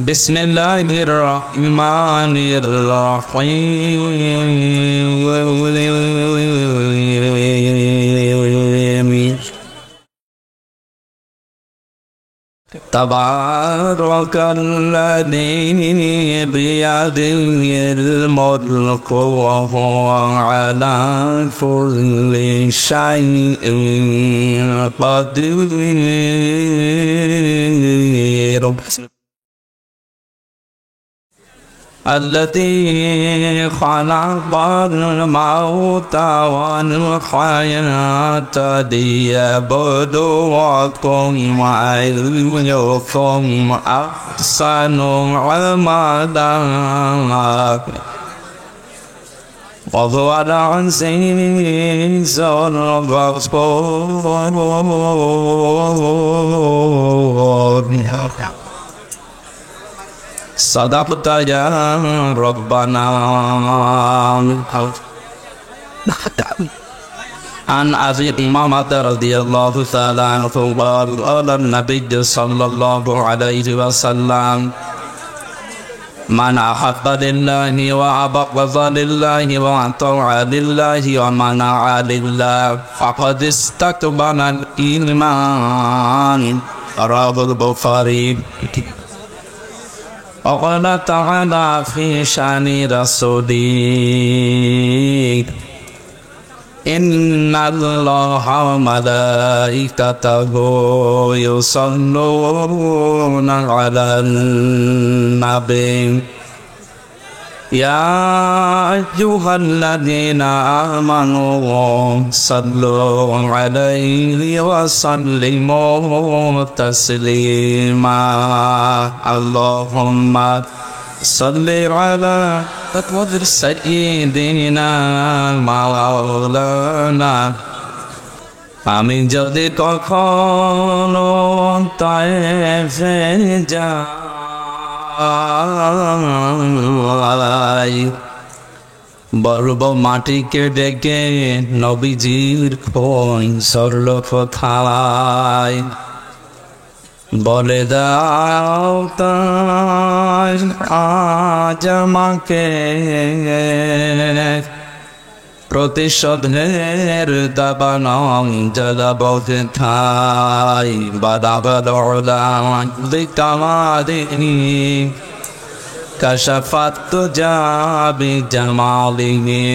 বিসমিল্লাহির রহমানির রহিম তাবারাকাল্লাযী বিয়াদিহিল মুলকু ওয়া হুয়া আলা কুল্লি শাইইন কাদির الذي خلق الموت والحياة ليبلوكم أيكم أحسن عملا وهو العزيز الغفور صدقت يا ربنا عن أبي أمامة رضي الله تعالى عنه قال النبي صلى الله عليه وسلم من أحب لله وأبغض لله وأطاع لله ومنع لله فقد استكمل الإيمان رواه البخاري وقال تعالى في شأن رسوله إن الله وملائكته يصلون على النبي يا أيها الذين آمنوا صلوا عليه وسلموا تسليما اللهم صل على سيدنا مولانا আমি যদি কখনো তায়েফে যাই বলব মাটিকে ডেকে নবীজির খোঁজ সরল কোথায় বলে দাও তাই আজ আমাকে প্রতিশোধের দাবানং জলাবতে ঠাই বাদাবাদলাম বিকামাদিনী কশফাত জাবি জামালিহি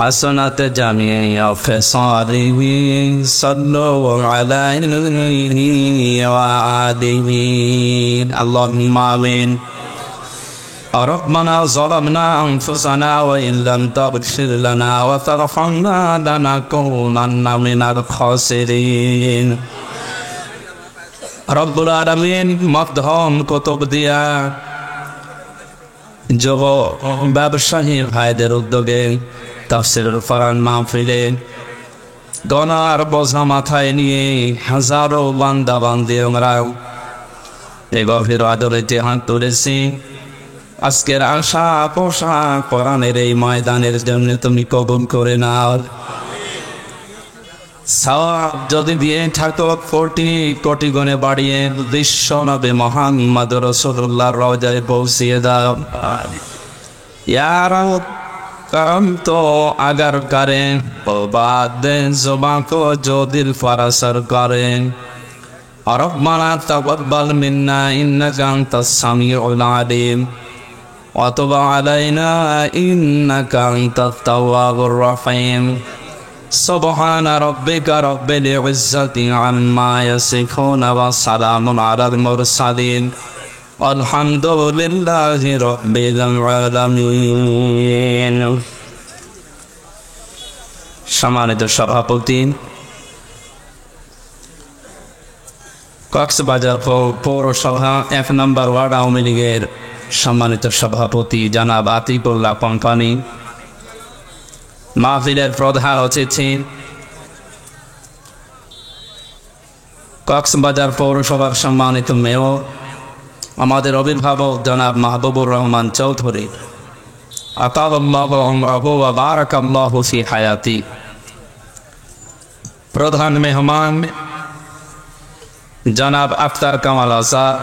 حسنت جميع خصاله صلوا عليه وآله اللهم آمين ربنا ظلمنا أنفسنا وإن لم تغفر لنا وترحمنا لنكونن من الخاسرين رب العالمين মধ্যম কুতুব দিয়া যুব ব্যবসায়ী ভাইদের উদ্যোগে তাফসীরুল কোরআন মাহফিলে গনার বোঝা মাথায় নিয়ে হাজারো বান্দা বান্দি আমরা এই গভীর আদরেতে হাত তুলেছি আজকের আশা পোষা কোরআনের এই ময়দানের জন্য তুমি কবুল করে নাও সওয়াব যদি দিয়ে থাকো কোটি কোটি গুণে বাড়িয়ে বিশ্ব নবী মুহাম্মদ রাসূলুল্লাহর রওজায় পৌঁছিয়ে দাও ইয়া রব करम तो अगर करें तो बाद जुबां को जो दिल पर असर करें और रब्बना तक़ब्बल मिन्ना इन्नका अंतस समीउल अलीम व तुब अलैना इन्नका अंतत तव्वाबुर रहीम सुब्हान रब्बिका रब्बिल इज्जति अम्मा यसिफून व सलामुन अलल मुरसलीन আলহামদুলিল্লাহি রাব্বিল আলামিন। সম্মানিত সভাপতি, কক্সবাজার পৌরসভা ১ নম্বর ওয়ার্ড আওয়ামী লীগের সম্মানিত সভাপতি জনাব আতিকুল্লাহ কোম্পানি, মাহফিলের প্রধান অতিথি কক্সবাজার পৌরসভার সম্মানিত মেয়র আমাদের অভিভাবক জনাব মাহবুবুর রহমান চৌধুরী, আতাল্লাহু আমরাহু ওয়া বারাকাল্লাহু ফি হায়াতি, প্রধান মেহমান জনাব আখতার কামাল আজাদ,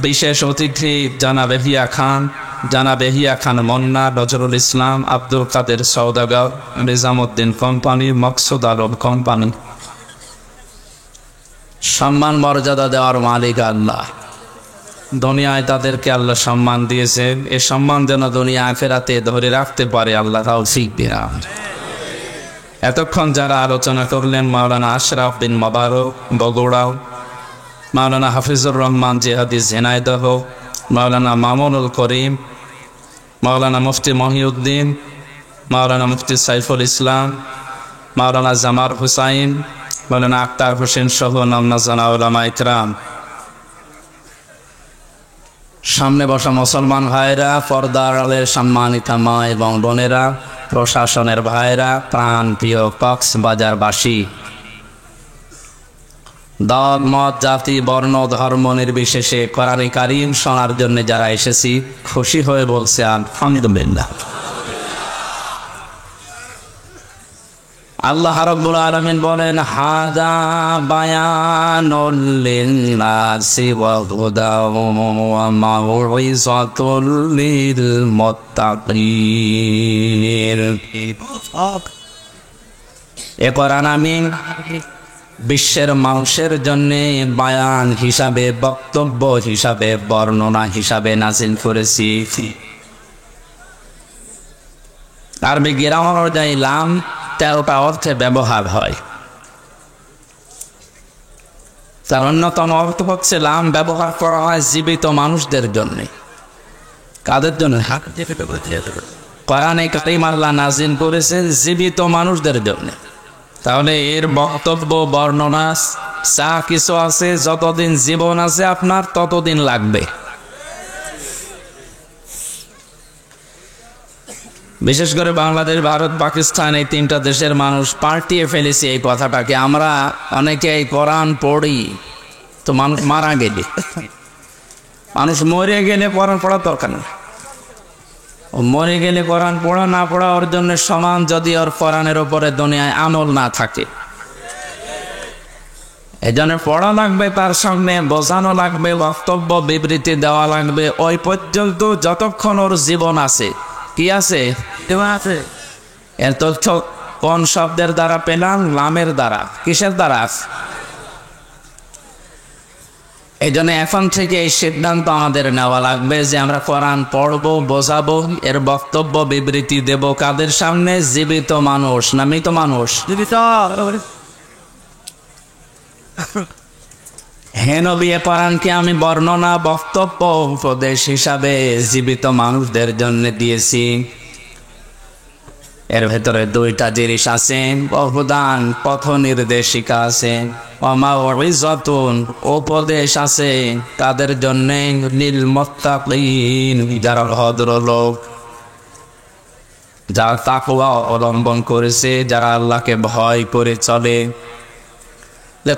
বিশেষ অতিথি জানাবে হিয়া খান, জানাবে হিয়া খান মন্না, নজরুল ইসলাম, আব্দুল কাদের সওদাগর, নিজামুদ্দিন কোম্পানি, মকসুদ আলম কোম্পানি। সম্মান মর্যাদা দেওয়ার মালিক আল্লাহ। দুনিয়ায় তাদেরকে আল্লাহ সম্মান দিয়েছেন, এ সম্মান যেন দুনিয়া আখিরাতে ধরে রাখতে পারে আল্লাহ তাও শিখবে না। এতক্ষণ যারা আলোচনা করলেন মাওলানা আশরাফ বিন মোবারক বগুড়া, মাওলানা হাফিজুর রহমান জিহাদি ঝিনাইদহ, মাওলানা মামুনুল করিম, মাওলানা মুফতি মহিউদ্দিন, মাওলানা মুফতি সাইফুল ইসলাম, মাওলানা জামার হুসাইন, মাওলানা আক্তার হোসেন সহ নামনা উলামা ইকরাম, সামনে বসা মুসলমান ভাইরা, পর্দার আড়ালের সম্মানিতা মা এবং বোনেরা, প্রশাসনের ভাইরা, প্রাণ প্রিয় কক্সবাজারবাসী, দল মত জাতি বর্ণ ধর্ম নির্বিশেষে কোরআনে কারীম শোনার জন্য যারা এসেছি খুশি হয়ে বলছে আলহামদুলিল্লাহ। আল্লাহ রাব্বুল আলামিন বলেন হাযা বায়ানুল লিন্নাসি ওয়া হুদাও ওয়া মাউইযাতুল লিল মুত্তাকিন। এ কোরআন আমি বিশ্বের মানুষের জন্য বায়ান হিসাবে, বক্তব্য হিসাবে, বর্ণনা হিসাবে নাযিল করেছি। আরবি গ্রামার অনুযায়ী লাম 13টা অর্থে ব্যবহার হয়। তার অন্যতম অর্থ হচ্ছে লাম ব্যবহার করা হয় জীবিত মানুষদের জন্য। কাদের জন্য? কোরআনে কারীম আল্লাহ নাযিল করেছে জীবিত মানুষদের জন্য। তাহলে এর বক্তব্য বর্ণনা যা কিছু আছে, যতদিন জীবন আছে আপনার ততদিন লাগবে। বিশেষ করে বাংলাদেশ, ভারত, পাকিস্তান এই 3টা দেশের মানুষ পাল্টিয়ে ফেলেছে এই কথাটাকে। আমরা অনেকে এই কোরআন পড়ি তো মানুষ মারা গেলে, মানুষ মরে গেলে কোরআন পড়ার দরকার নেই। ও মরে গেলে কোরআন পড়া না পড়া ওর জন্য সমান, যদি ওর কোরআনের ওপরে দুনিয়ায় আমল না থাকে। এই জন্য পড়া লাগবে, তার সামনে বোঝানো লাগবে, বক্তব্য বিবৃতি দেওয়া লাগবে ওই পর্যন্ত যতক্ষণ ওর জীবন আছে। কি আছে? এর তথ্য কোন শব্দের দ্বারা পেলাম? লামের দ্বারা। কিসের দ্বারা? এই জন্য এখন থেকে এই সিদ্ধান্ত আমাদের নেওয়া লাগবে যে আমরা কোরআন পড়বো, বোঝাবো, এর বক্তব্য বিবৃতি দেব কাদের সামনে? জীবিত মানুষ না মৃত মানুষ? হে নবী, এ কোরআনকে আমি বর্ণনা, বক্তব্য, উপদেশ হিসাবে জীবিত মানুষদের জন্য দিয়েছি। এর ভেতরে 2টা জিনিস আছে, অবদান, পথ নির্দেশিকা আছে, মাউইযাতুন, উপদেশ আছে তাদের জন্য, লিল মুত্তাকিন, যারা ভদ্রলোক, যারা তাকওয়া অবলম্বন করেছে, যারা আল্লাহকে ভয় করে চলে।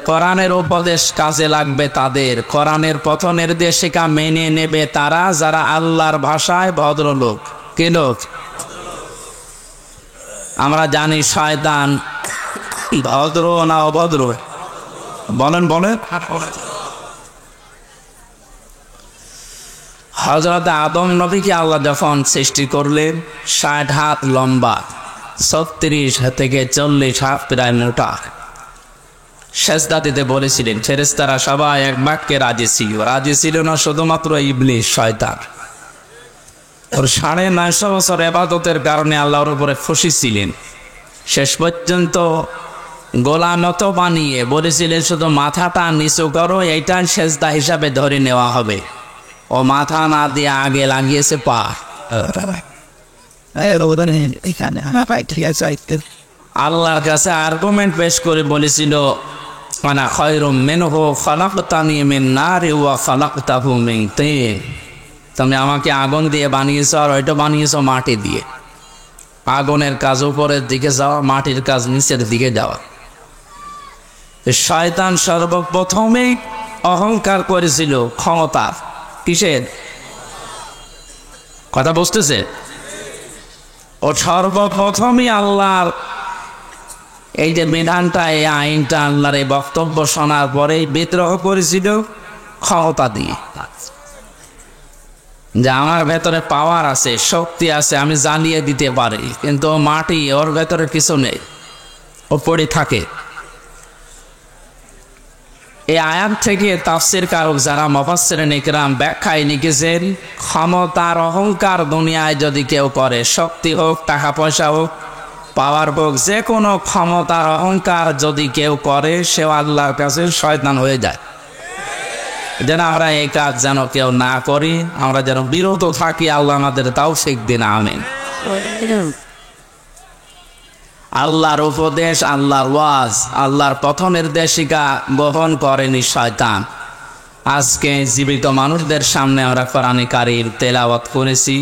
কোরআনের উপদেশ কাজে লাগবে তাদের, কোরআনের পথ নির্দেশিকা মেনে নেবে তারা, যারা আল্লাহর ভাষায় ভদ্রলোক। কি লোক? আমরা জানি শয়তান ভদ্র না অভদ্র? বলেন বলেন। হযরত আদম নবীকে আল্লাহ যখন সৃষ্টি করলেন 60 হাত লম্বা, 36 থেকে 40 হাত প্রায় মোটা, সেজদা দিতে বলেছিলেন। ফেরেশতারা সবাই এক বাক্যে রাজি ছিল না শুধুমাত্র ইবলিস, শয়তান। ওর 950 বছর ইবাদতের কারণে আল্লাহর উপরে খুশি ছিলেন। শেষ পর্যন্ত গোলানত বানিয়ে বলেছিলেন শুধু মাথাটা নিচু করো, এইটা সেজদা হিসাবে ধরে নেওয়া হবে। ও মাথা না দিয়ে আগে লাগিয়েছে পা। আল্লাহর কাছে আর্গুমেন্ট পেশ করে বলেছিল আনা খায়রুম মিনহু খালাকতানি মিন নারি ওয়া খালাকতাহু মিন তিন। তুমি আমাকে আগুন দিয়ে বানিয়েছো আর ওইটা বানিয়েছো মাটি দিয়ে। আগুনের কাজ উপরের দিকে যাওয়া, মাটির কাজ নিচের দিকে যাওয়া। শয়তান সর্বপ্রথমেই অহংকার করেছিল ক্ষমতার। কিসের কথা বুঝতেছে? ও সর্বপ্রথমই আল্লাহর এই যে বিধানটা, এই আইনটা, আল্লাহর এই বক্তব্য শোনার পরেই বিদ্রোহ করেছিল ক্ষমতা দিয়ে। যে আমার ভেতরে পাওয়ার আছে, শক্তি আছে, আমি জ্বালিয়ে দিতে পারি, কিন্তু মাটি, ওর ভেতরে কিছু নেই, ও পড়ে থাকে। এই আয়াত থেকে তাফসীর কারক যারা মুফাসসিরিন ইকরাম ব্যাখ্যায় লিখেছেন, ক্ষমতার অহংকার দুনিয়ায় যদি কেউ করে, শক্তি হোক, টাকা পয়সা হোক, পাওয়ার হোক, যে কোনো ক্ষমতার অহংকার যদি কেউ করে, সে আল্লাহর কাছে শয়তান হয়ে যায়। যেন আমরা এই কাজ যেন কেউ না করি, আমরা যেন বিরত থাকি। আল্লাহ আমাদের তৌফিক দিন, আমিন। আল্লাহর উপদেশ, আল্লাহর ওয়াজ, আল্লাহর পথ নির্দেশিকা গ্রহণ করেনি শয়তান। আজকে জীবিত মানুষদের সামনে আমরা কোরআন কারীম তেলাওয়াত করেছি,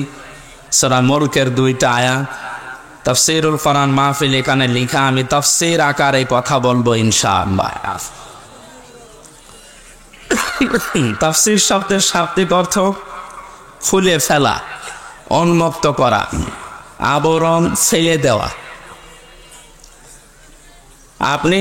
সূরা মুলকের 2টা আয়াত। তাফসীরুল কোরআন মাহফিল এখানে লেখা, আমি তাফসীর আকারে কথা বলবো ইনশাআল্লাহ। তাফসীর শব্দের শাব্দিক অর্থ খুলে ফেলা, উন্মুক্ত করা, আবরণ ফেলে দেওয়া। আপনি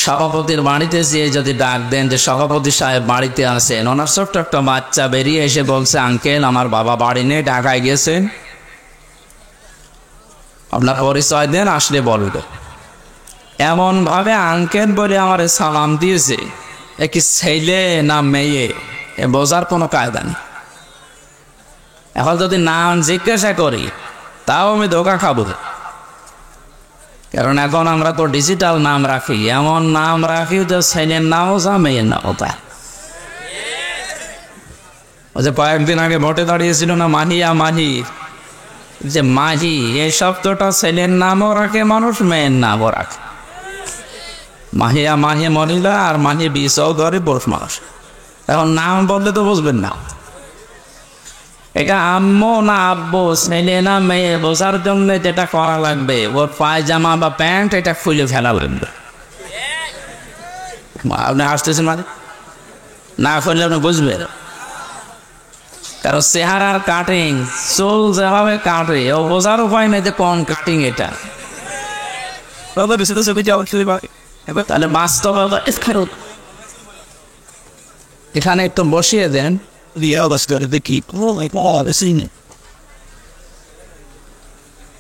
সভাপতির বাড়িতে যেয়ে যদি ডাক দেন যে সভাপতি সাহেব বাড়িতে আছেন, ওনার ছোট্ট একটা বাচ্চা বেরিয়ে এসে বলছে, আঙ্কেল আমার বাবা বাড়ি নেই, ঢাকায় গেছেন, আপনার পরিচয় দেন, আসলে বলবে। এমন ভাবে আঙ্কেল বলে আমার সালাম দিয়েছে, এ কি ছেলে না মেয়ে এ বোঝার কোনো কায়দা নেই। এখন যদি নাম জিজ্ঞাসা করি তাও আমি ধোকা খাবো, কারণ এখন আমরা তো ডিজিটাল নাম রাখি, এমন নাম রাখি যে ছেলের নামও যা, মেয়ের নামও তা। ওই যে কয়েকদিন আগে ভোটে দাঁড়িয়েছিল না মাহিয়া মাহি, যে মাহি এই শব্দটা ছেলের নামও রাখে মানুষ, মেয়ের নামও রাখে। মাহিয়া মাহি মহিলা আর মাহি বি চৌধুরী পুরুষ মানুষ। এখন নাম বললে তো বুঝবেন না, এটা আম্মু না আব্বু, ছেলে না মেয়ে বোঝার জন্য যেটা করা লাগবে, ওর পায়জামা বা প্যান্ট এটা খুলে ফেলা লাগবে। আপনি আসতেছেন মানে না করলে আপনি বুঝবেন, কারণ চেহারার কাটিং, চুল যেভাবে কাটে ও বোঝার উপায় নেই যে কোন কাটিং এটা। তাহলে বাস্তবতা এখানে একটু বসিয়ে দেন।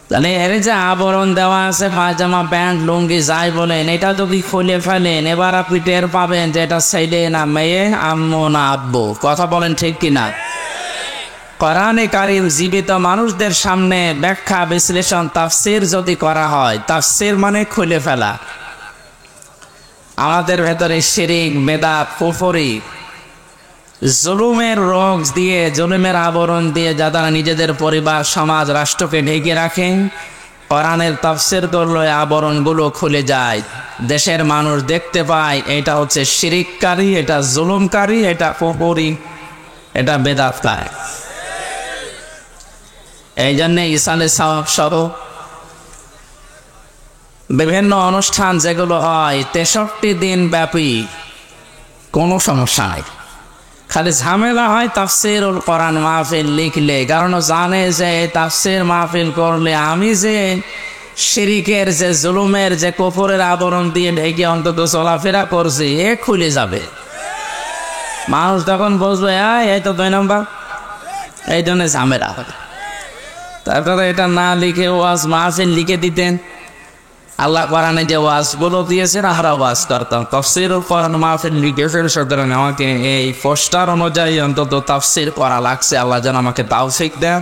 তাহলে এর যে আবরণ দেওয়া আছে, পায়জামা প্যান্ট লুঙ্গি যাই বলেন, এটা যদি খুলে ফেলেন, এবার আপনি টের পাবেন যে এটা ছেলে না মেয়ে, আম্মু না আব্বু। কথা বলেন ঠিক কিনা? কোরআনে কারীম জীবিত মানুষদের সামনে ব্যাখ্যা, বিশ্লেষণ, তাফসীর যদি করা হয়, তাফসীর মানে খুলে ফেলা। আমাদের ভেতরে শিরক, বেদাত, কুফরি, জুলুমের রোগ দিয়ে, জুলুমের আবরণ দিয়ে যারা নিজেদের পরিবার, সমাজ, রাষ্ট্রকে ঢেকে রাখেন, কোরআনের তাফসীর করলে আবরণগুলো খুলে যায়। দেশের মানুষ দেখতে পায় এটা হচ্ছে শিরককারী, এটা জুলুমকারী, এটা কুফরি, এটা বেদাতকারী। এই জন্যে ইসালে সওয়াব সহ বিভিন্ন অনুষ্ঠান যেগুলো হয় 63 দিন ব্যাপী, কোনো সমস্যা নাই। খালি ঝামেলা হয় তাফসীরুল কোরআন মাহফিল লিখলে, কারণ জানে যে তাফসীর মাহফিল করলে আমি যে শিরকের, যে জুলুমের, যে কুফরের আবরণ দিয়ে ঢেকে অন্তত চলাফেরা করছি, এ খুলে যাবে। মানুষ তখন বুঝবে এই তো 2 নম্বর, এই জন্য ঝামেলা হয়। তারপরে এটা না লিখে ওয়াজ মাহফিল লিখে দিতেন। আল্লাহ কোরআনে যে ওয়াজগুলো দিয়েছেন আমরা ওয়াজ করতাম। তাফসীরুল কোরআন মাহফিল লিখেছেন, সুতরাং আমাকে এই পোস্টার অনুযায়ী অন্তত তাফসীর করা লাগছে। আল্লাহ যেন আমাকে তৌফিক দেন,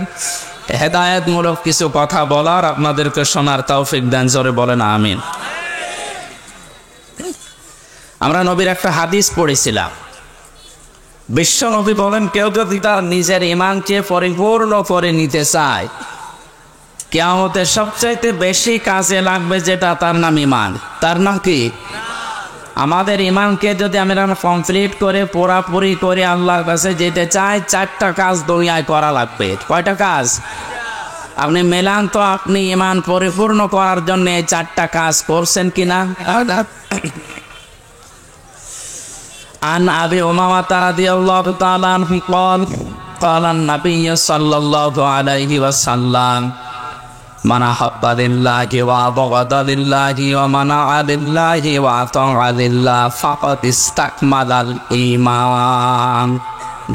হেদায়েতমূলক কিছু কথা বলার, আপনাদেরকে শোনার তৌফিক দেন। জোরে বলেন আমিন। আমরা নবীর একটা হাদিস পড়েছিলাম, বিশ্ব নবী বলেন, কেউ যদি তার নিজের ঈমানকে পরিপূর্ণ করে নিতে চায়, কিয়ামতের সবচাইতে বেশি কাজে লাগবে যেটা, তার নাম ঈমান। তার নাম কি? আমাদের ঈমানকে যদি আমরা কমপ্লিট করে, পুরাপুরি করে আল্লাহর কাছে যেতে চাই, 4টা কাজ দুনিয়ায় করা লাগবে। কয়টা কাজ? আপনি মেলান তো, আপনি ঈমান পরিপূর্ণ করার জন্য এই 4টা কাজ করছেন কিনা? عن أبي أمامة رضي الله تعالى عنه قال قال النبي صلى الله عليه وسلم من أحب لله وأبغض لله ومنع لله وأطاع لله فقد استكمل الإيمان.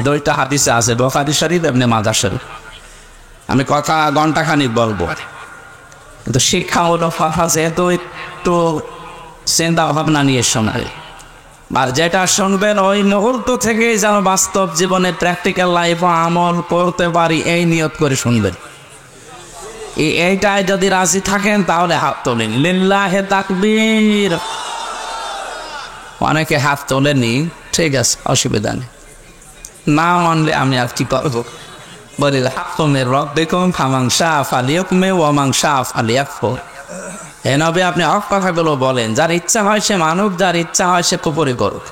দুইটা হাদিসে আছে, বুখারী শরীফ ইবনে মাজাহ শরীফ। আমি কথা ঘন্টাখানিক বলবো, কিন্তু শিক্ষা হলো যেহেতু একটু চিন্তা ভাবনা নিয়ে শোনাবে, আর যেটা শুনবেন ওই মুহূর্ত থেকেই যেন বাস্তব জীবনে প্র্যাকটিক্যাল লাইফ আমল করতে পারি এই নিয়ত করে শুনবেন। এইটাই যদি রাজি থাকেন তাহলে হাত তোলেন, লিল্লাহে তাকবীর। অনেকে হাত তোলেনি, ঠিক আছে, অসুবিধা নেই, না মানলে আমি আর কি করবো। বলি হাক্কুমের রব্বিকুম ফামান শাআ ফালিউমিন ওয়া মান শাআ ফালিয়াকফুর। হে নবী, আপনি হক কথাগুলো বলেন, যার ইচ্ছা হয় সে মানুক, যার ইচ্ছা হয় সে কুফরি করুক।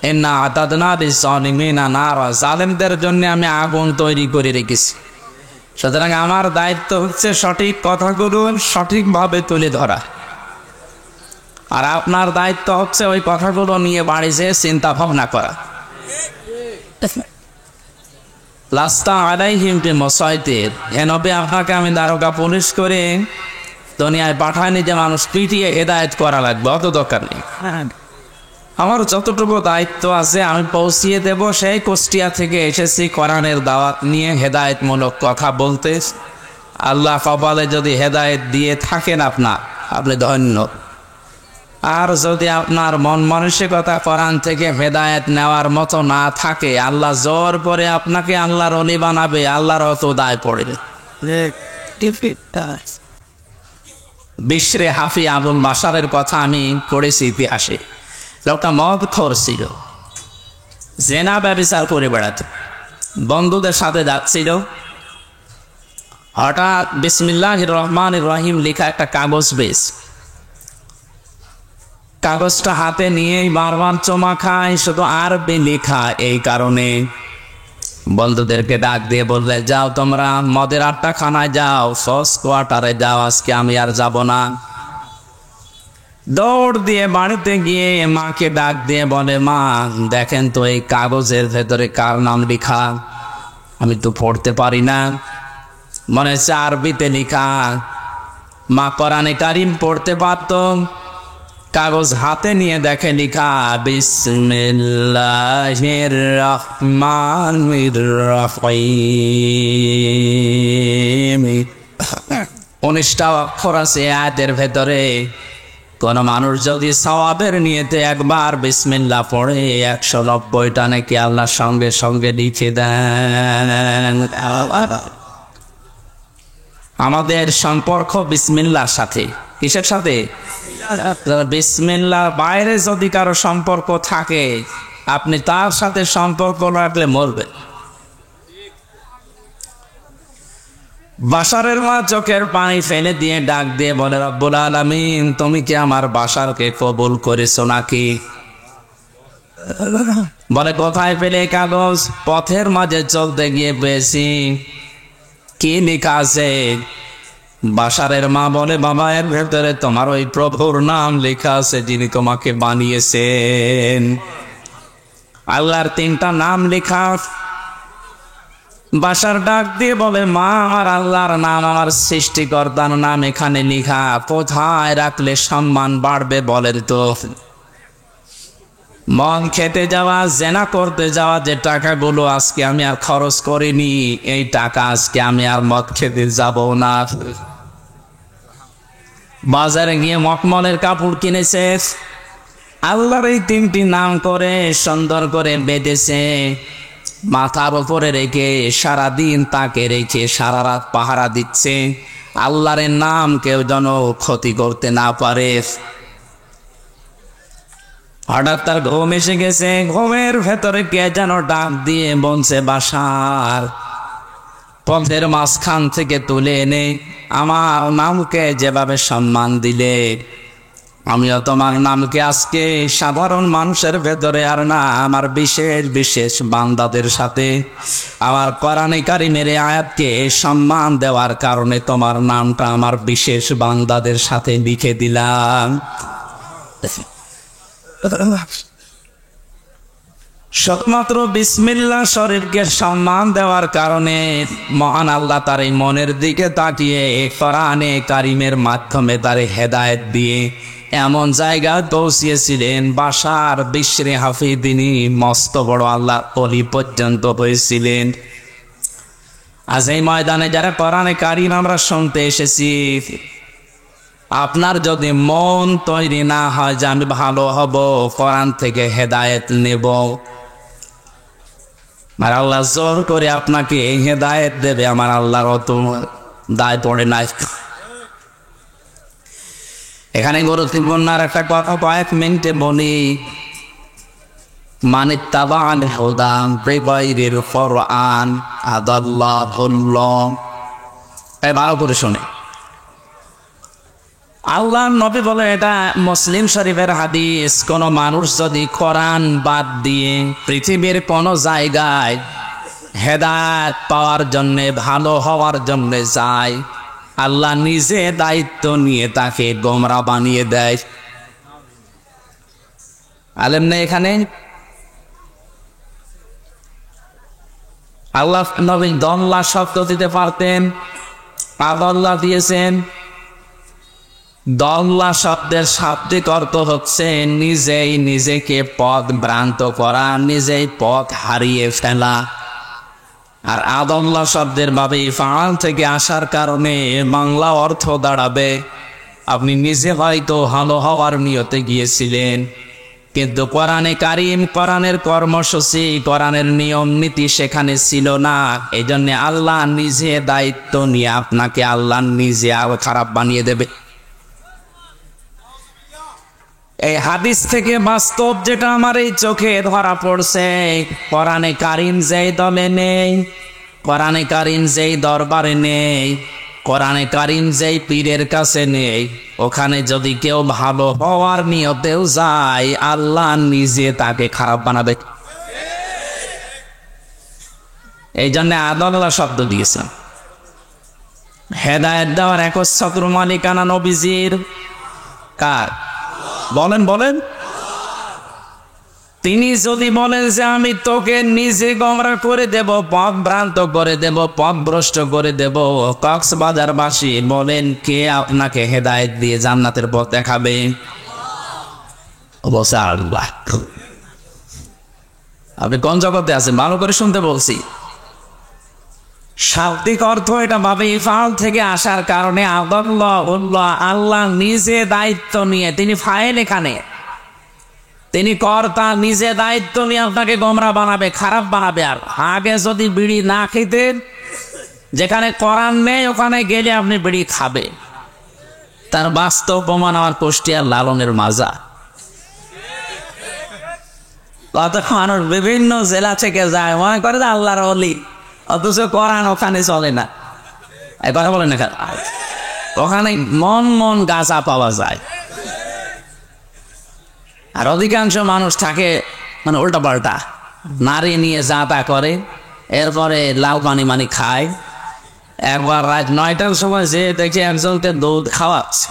ইন্না আতাদনা লিয-যালিমিনা নারা, জালেমদের জন্য আমি আগুন তৈরি করে রেখেছি। সুতরাং আমার দায়িত্ব হচ্ছে সঠিক কথাগুলো সঠিকভাবে তুলে ধরা, আর আপনার দায়িত্ব হচ্ছে ওই কথাগুলো নিয়ে বাড়ি যেয়ে চিন্তা ভাবনা করা। লাস্তা আলাইহিম বিমুসাইতির, হে নবী, আপনাকে আমি দারোগা পুলিশ করে দুনিয়ায় পাঠায়নি যে মানুষ পিটিয়ে হেদায়েত করা লাগবে, অত দরকার নেই। আমার যতটুকু দায়িত্ব আছে আমি পৌঁছিয়ে দেব। সেই কুষ্টিয়া থেকে এসেছি কোরআনের দাওয়াত নিয়ে হেদায়েতমূলক কথা বলতে। আল্লাহ কপালে যদি হেদায়েত দিয়ে থাকেন আপনি ধন্য। আর যদি আপনার মন মানসিকতা কোরআন থেকে হেদায়েত নেওয়ার মতো না থাকে, আল্লাহ জোর করে আপনাকে আল্লাহর ওলি বানাবে, আল্লাহর অত দায় পড়বে। বিশরে হাফি আবুল বাশারের কথা আমি পড়েছি ইতিহাসে। লোকটা মদখোর ছিল, জেনা ব্যভিচার করে বেড়াতো, বন্ধুদের সাথে যাচ্ছিল। হঠাৎ বিসমিল্লাহির রহমানির রহিম লেখা একটা কাগজ বেশ, কাগজটা হাতে নিয়েই বারবার চমা খায়, শুধু আরবি লেখা। এই কারণে বন্ধুদেরকে ডাক দিয়ে বললে, যাও তোমরা মদের আটটা খানায় যাও, ফার্স্ট কোয়ার্টারে যাও, আজকে আমি আর যাব না। দৌড় দিয়ে বাড়িতে গিয়ে মাকে ডাক দিয়ে বলে, মা দেখেন তো এই কাগজের ভেতরে কার নাম লেখা, আমি তো পড়তে পারি না, মনে হচ্ছে আরবিতে লেখা। মা কোরআনে কারিম পড়তে পারত, কাগজ হাতে নিয়ে দেখে লেখা বিসমিল্লাহির রহমানির রহিম। 19টা অক্ষর আছে আয়াতের ভেতরে। কোন মানুষ যদি সওয়াবের নিয়তে একবার বিসমিল্লাহ পড়ে 190টা নাকি আল্লাহর সঙ্গে সঙ্গে লিখে দেন। আমাদের সম্পর্ক বিসমিল্লাহর সাথে। কিসের সাথে? বিসমিল্লাহর বাইরে যদি কারো সম্পর্ক থাকে, আপনি তার সাথে সম্পর্ক রাখলে মরবেন। বাশারের মা চোখের পানি ফেলে দিয়ে ডাক দিয়ে বলে, রব্বুল আলামিন, তুমি কি আমার বাশারকে কবুল করেছো নাকি? বলে, কোথায় পেলে কাগজ? পথের মাঝে চলতে গিয়ে পেয়েছি। কি লেখা আছে? বাশারের মা বলে, বাবা এর ভেতরে তোমার ওই প্রভুর নাম লেখা আছে যিনি তোমাকে বানিয়েছেন। আল্লাহর 3টা নাম লেখা। বাশার ডাক দিয়ে বলে, মা আমার আল্লাহর নাম, আমার সৃষ্টিকর্তার নাম এখানে লেখা, কোথায় রাখলে সম্মান বাড়বে বলেন তো? মদ খেতে যাওয়া, জেনা করতে যাওয়া যে টাকাগুলো আজকে আমি আর খরচ করিনি, এই টাকা আজকে আমি আর মদ খেতে যাব না। বাজারে গিয়ে মখমলের কাপড় কিনেছে, আল্লাহর এই 3টি নাম করে সুন্দর করে বেঁধেছে, মাথার উপরে রেখে সারাদিন তাকে রেখে সারা রাত পাহারা দিচ্ছে, আল্লাহর নাম কেউ যেন ক্ষতি করতে না পারে। হঠাৎ তার ঘুম এসে গেছে। ঘুমের ভেতরে কে যেন ডাক দিয়ে বলছে, বাশার, পথের মাঝখান থেকে তুলে এনে আমার নামকে যেভাবে সম্মান দিলে, আমিও তোমার নামকে আজকে সাধারণ মানুষের ভেতরে আর না, আমার বিশেষ বিশেষ বান্দাদের সাথে আমার কোরআনে কারিমের আয়াতকে সম্মান দেওয়ার কারণে তোমার নামটা আমার বিশেষ বান্দাদের সাথে লিখে দিলাম। শুধুমাত্র বিসমিল্লাহ শরীফকে সম্মান দেওয়ার কারণে মহান আল্লাহ তার এই মনের দিকে তাকিয়ে কোরআনে কারিমের মাধ্যমে তার হেদায়েত দিয়ে এমন জায়গায় পৌঁছিয়েছিলেন বাশার বিশরে হাফিদিনী মস্ত বড় আল্লাহ ওলি পর্যন্ত হয়েছিলেন। আজ এই ময়দানে যারা কোরআনে কারিম আমরা শুনতে এসেছি, আপনার যদি মন তৈরি না হয় যে আমি ভালো হব, কোরআন থেকে হেদায়েত নেব, আর আল্লাহ জোর করে আপনাকে এই হেদায়েত দেবে, আমার আল্লাহর অত দায় পড়ে নাই। এখানে গুরুত্বপূর্ণ আর একটা কথা কয়েক মিনিটে বলি, মানে তাবান হুদান বিগাইরিল কুরআন আদাল্লাহুল্লাহ। এই ভালো করে শুনে, আল্লাহর নবী বলে, এটা মুসলিম শরীফের হাদিস, কোন মানুষ যদি কোরআন বাদ দিয়ে পৃথিবীর কোন জায়গায় হেদায়েত পাওয়ার জন্যে, ভালো হওয়ার জন্যে যায়, আল্লাহ নিজে দায়িত্ব নিয়ে তাকে গোমরা বানিয়ে দেয়। আলেম নেই এখানে? আল্লাহ নবী দল্লা শব্দ দিতে পারতেন, আদল্লা দিয়েছেন। দল্লা শব্দের শাব্দিক অর্থ হচ্ছে নিজেই নিজেকে পথ ভ্রান্ত করা, নিজেই পথ হারিয়ে ফেলা। আর আদল্লা শব্দের ভাবে ফাল থেকে আসার কারণে বাংলা অর্থ দাঁড়াবে আপনি নিজে হয়তো ভালো হওয়ার নিয়তে গিয়েছিলেন, কিন্তু কোরআনে কারিম, কোরআনের কর্মসূচি, কোরআনের নিয়ম নীতি সেখানে ছিল না। এই জন্য আল্লাহ নিজে দায়িত্ব নিয়ে আপনাকে আল্লাহ নিজে আরো খারাপ বানিয়ে দেবে। এই হাদিস থেকে বাস্তব যেটা আমার এই চোখে ধরা পড়ছে, কোরআনে কারিম যেই দলে নেই, কোরআনে কারিম যেই দরবারে নেই, কোরআনে কারিম যেই পীরের কাছে নেই, ওখানে যদি কেউ ভালো হওয়ার নিয়তেও যায়, আল্লাহ নিজে তাকে খারাপ বানাবে। এই জন্য আদল্লাহ শব্দ দিয়েছেন। হেদায়েত দেওয়ার একচ্ছত্র মালিকানা নবীজির। কার? বলেন বলেন। তিনি যদি বলেন যে আমি তোকে নিজে গোমরা করে দেব, পথ ভ্রান্ত করে দেব, পথ ভ্রষ্ট করে দেব, কক্সবাজারবাসী বলেন কে আপনাকে হেদায়েত দিয়ে জান্নাতের পথ দেখাবে? অবশ্যই আল্লাহ। আপনি কোন জগতে আছেন ভালো করে শুনতে বলছি। শাব্দিক অর্থ এটা ভাবে ইফাল থেকে আসার কারণে আল্লাহ নিজে দায়িত্ব নিয়ে, তিনি ফাইল, এখানে তিনি কর্তা, নিজে দায়িত্ব নিয়ে আপনাকে গোমরা বানাবে, খারাপ বানাবে। আর আগে যদি বিড়ি না খেতেন, যেখানে কোরআন নেই ওখানে গেলে আপনি বিড়ি খাবে। তার বাস্তব প্রমাণ আমার কুষ্টিয়ার লালনের মাজা। কত মানুষ বিভিন্ন জেলা থেকে যায়, মনে করে যে আল্লাহর ওলি, অথচ কোরআন ওখানে চলে না। এই কথা বলেন না, ওখানে মন মন গাঁজা পাওয়া যায়। আর অধিকাংশ মানুষ থাকে মানে উল্টা পাল্টা, নারী নিয়ে যা তা করে, এরপরে লাউ পানি খায়। একবার রাত 9টার সময় যে দেখি একজনকে দুধ খাওয়াচ্ছে,